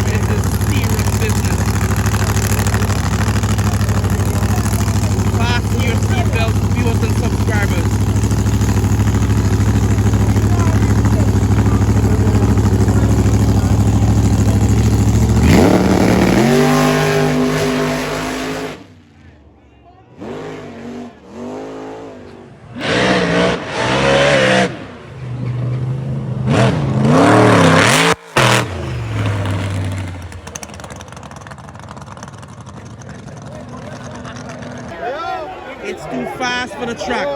This is serious business. Fasten your seatbelts, viewers and subscribers. It's too fast for the track.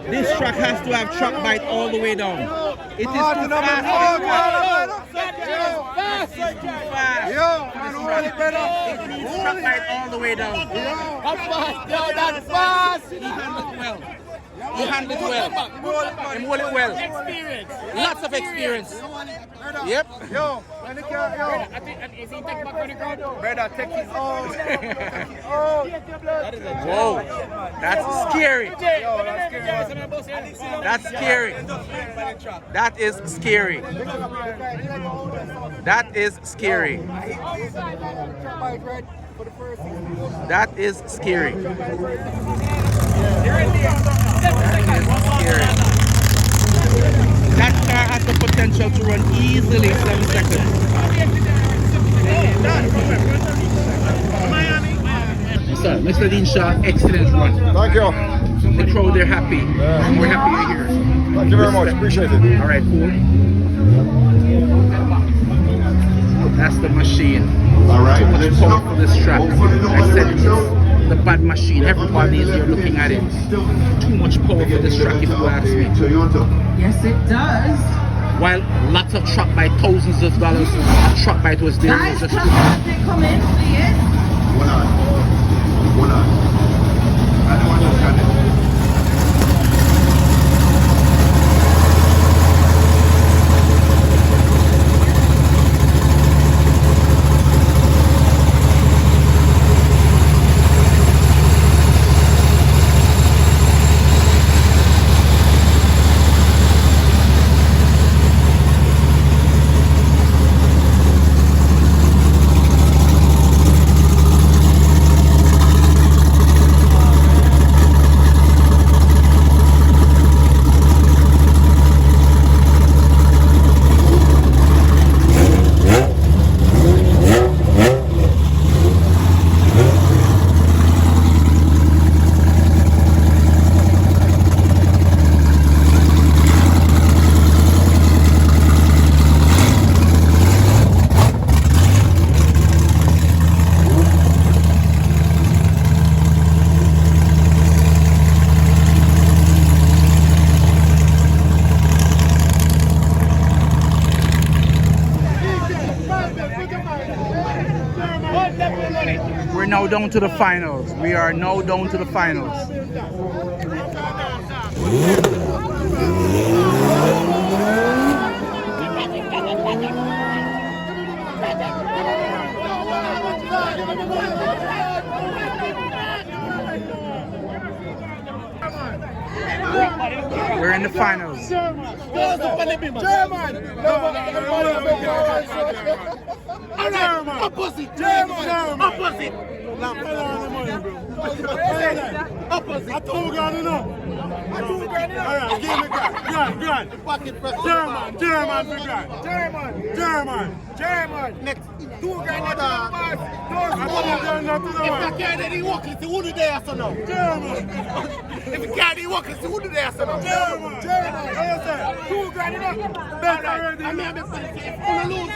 This track has to have track bite all the way down. It is too fast for the track. It is too fast for the track. It needs track bite all the way down. That's fast. He handled it well. He handled it well. He hold it well. Experience. Lots of experience. Yep. Yo, when the car, yo. Is he taking back from the crowd? Brother, take his own. Whoa, that's scary. That's scary. That is scary. That is scary. That is scary. That car has the potential to run easily 7 seconds. Mr. Dinshaw, excellent run. Thank you. The crowd, they're happy. We're happy you're here. Thank you very much. Appreciate it. All right, cool. That's the machine. All right. Too much power for this track. I said it is the bad machine. Everybody is here looking at it. Too much power for this track, if you ask me. Yes, it does. While lots of truck by thousands of dollars, truck by it was there. Guys, Just come in, please. Hold on. Hold on. I don't understand it. We're now down to the finals. We are now down to the finals. We're in the finals. Opposite. Opposite. Opposite. I told God enough. Alright, give me God. German. Next. 2 grand. If the car didn't walk, it's who do they have now? German. If the car didn't walk, it's who do they have now? German. 2 grand enough. Better already. I mean, I'm going to lose.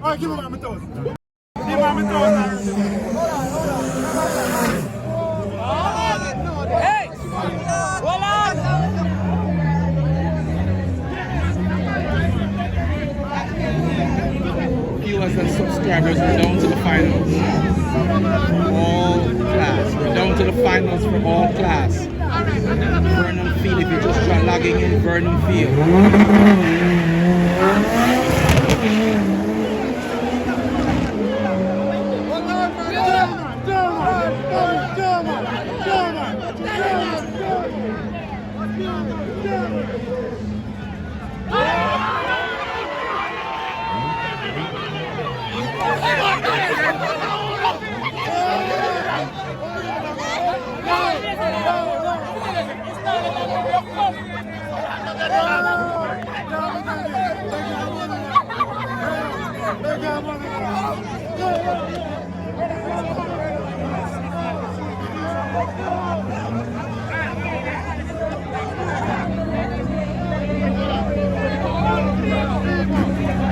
Alright, give me my toes. Give me my toes. Hey! Hold on! Few viewers and subscribers, we're down to the finals. All class. We're down to the finals for all class. VernamField, if you're just try logging in, VernamField.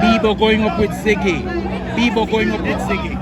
Bebo going up with Ziggy. Bebo going up with Ziggy.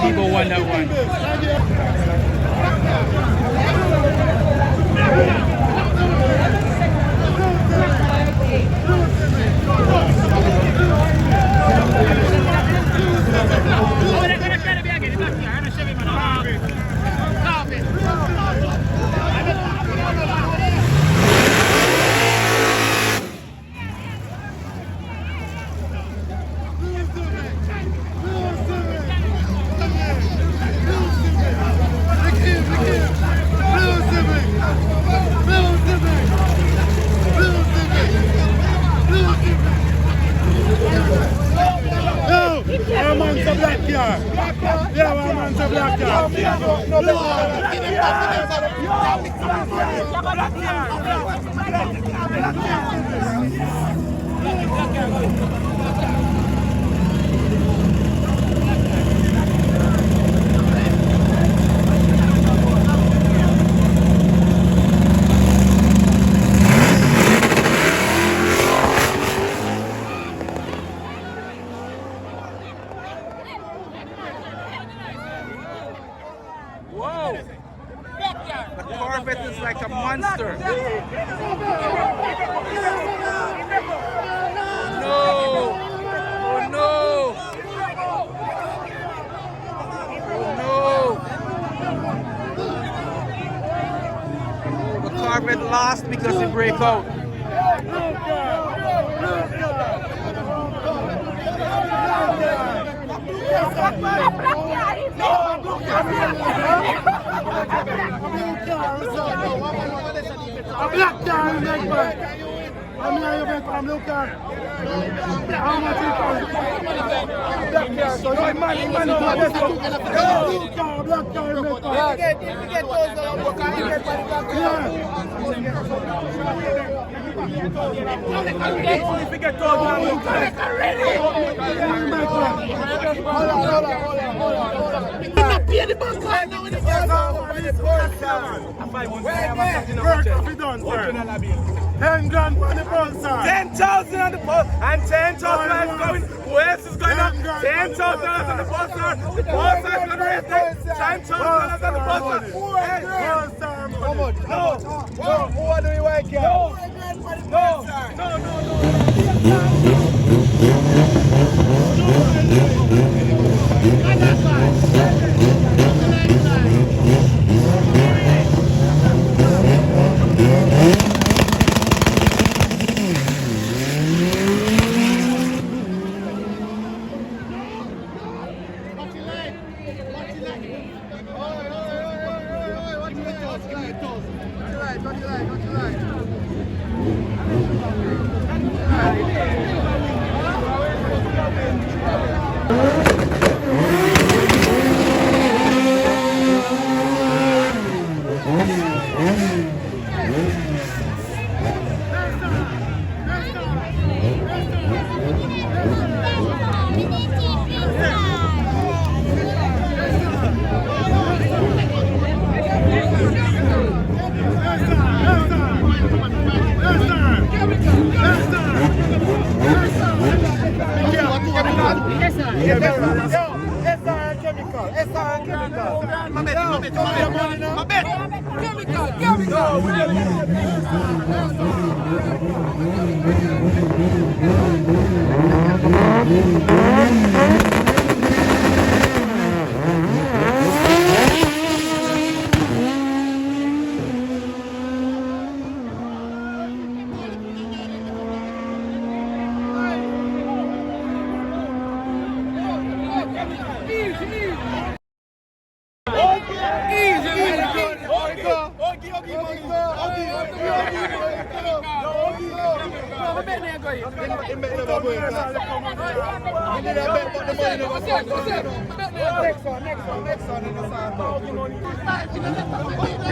Bebo won that one. Whoa! The Corvette is like a monster. No! Oh no! Oh no! The Corvette lost because it broke out. A black car in that bike. I'm not even from local. How much it costs? Black car. So you money over this one. Black car in that bike. If you get those, you get money back. If you get those, hold on. You're not paying the bus car now in the gas. Work have you done, sir? 10 grand for the Pulsar. 10,000 on the Pulsar. And 10,000 is going. Who else is going up? 10,000 on the Pulsar. The Pulsar is going to raise 10,000 on the Pulsar. How much? No. What do you like here? No.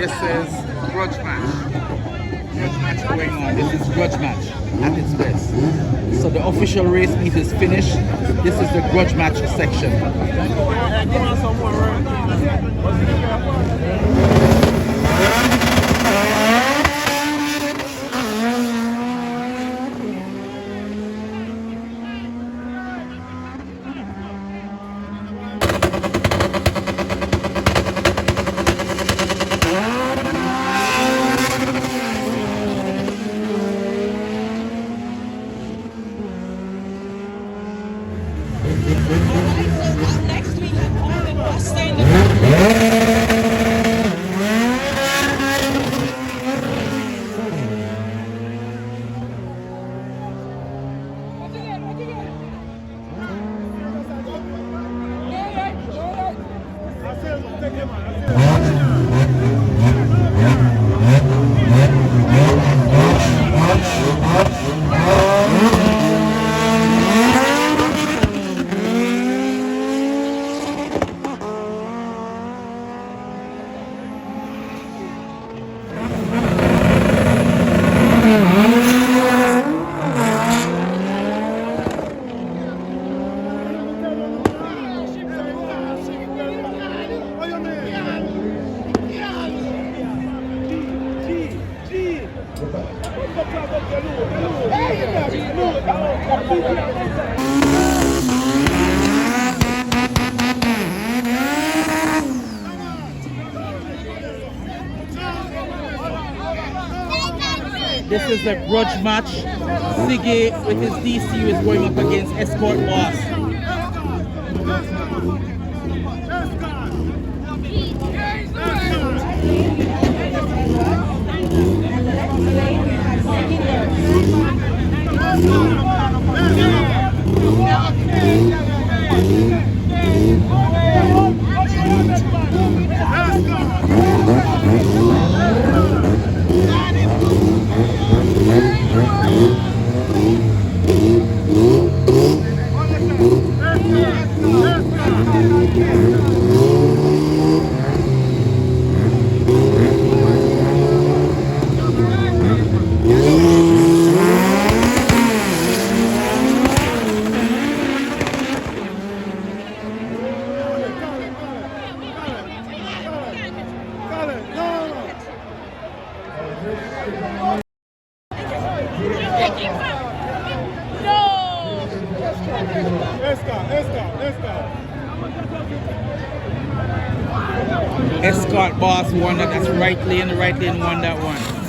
This is Grudge match. Grudge match going on. This is Grudge match at its best. So the official race meet is finished. This is the Grudge match section. This is the Grudge match. Siggy with his DCU is going up against Escort Boss. Escort Boss won that. That's right lane won that one.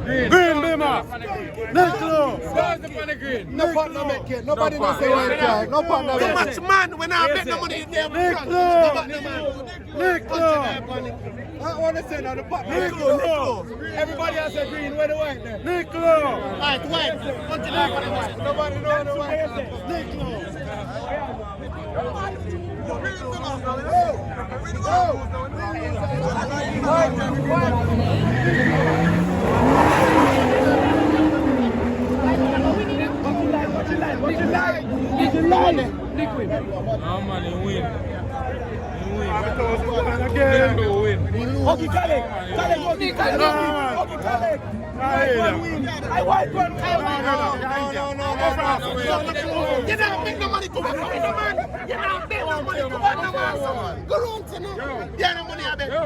Green Bima. Nickel. No partner make it. Nobody knows say why it. No partner make it. Too much man when I bet no money in there. Nickel. I want to say now the partner. Nickel. Everybody has a green. Where the white there? Nickel. White. Until I got the white. Nobody knows the white. Nickel. Liquid. How many win? Again. Okay, Kale, I white one. You don't make no money to back away no man. You don't make no money to back no man. Go on to now. You have no money I bet. Go.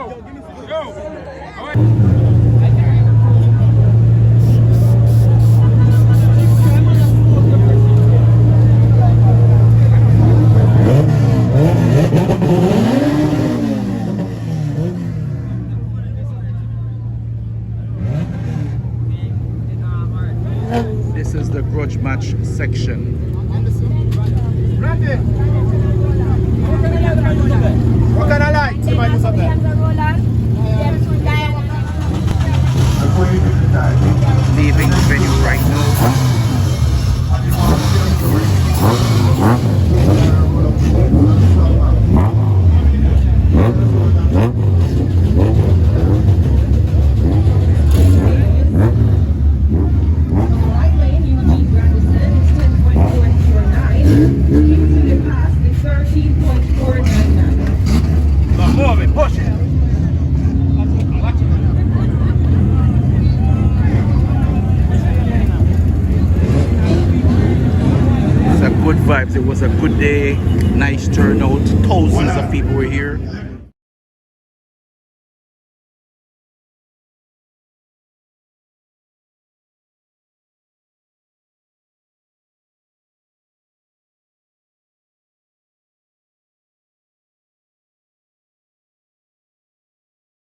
This is the grudge match section. What kind of light? Somebody do something. Leaving the venue right now. Push it. It's a good vibes. It was a good day. Nice turnout. Thousands of people were here.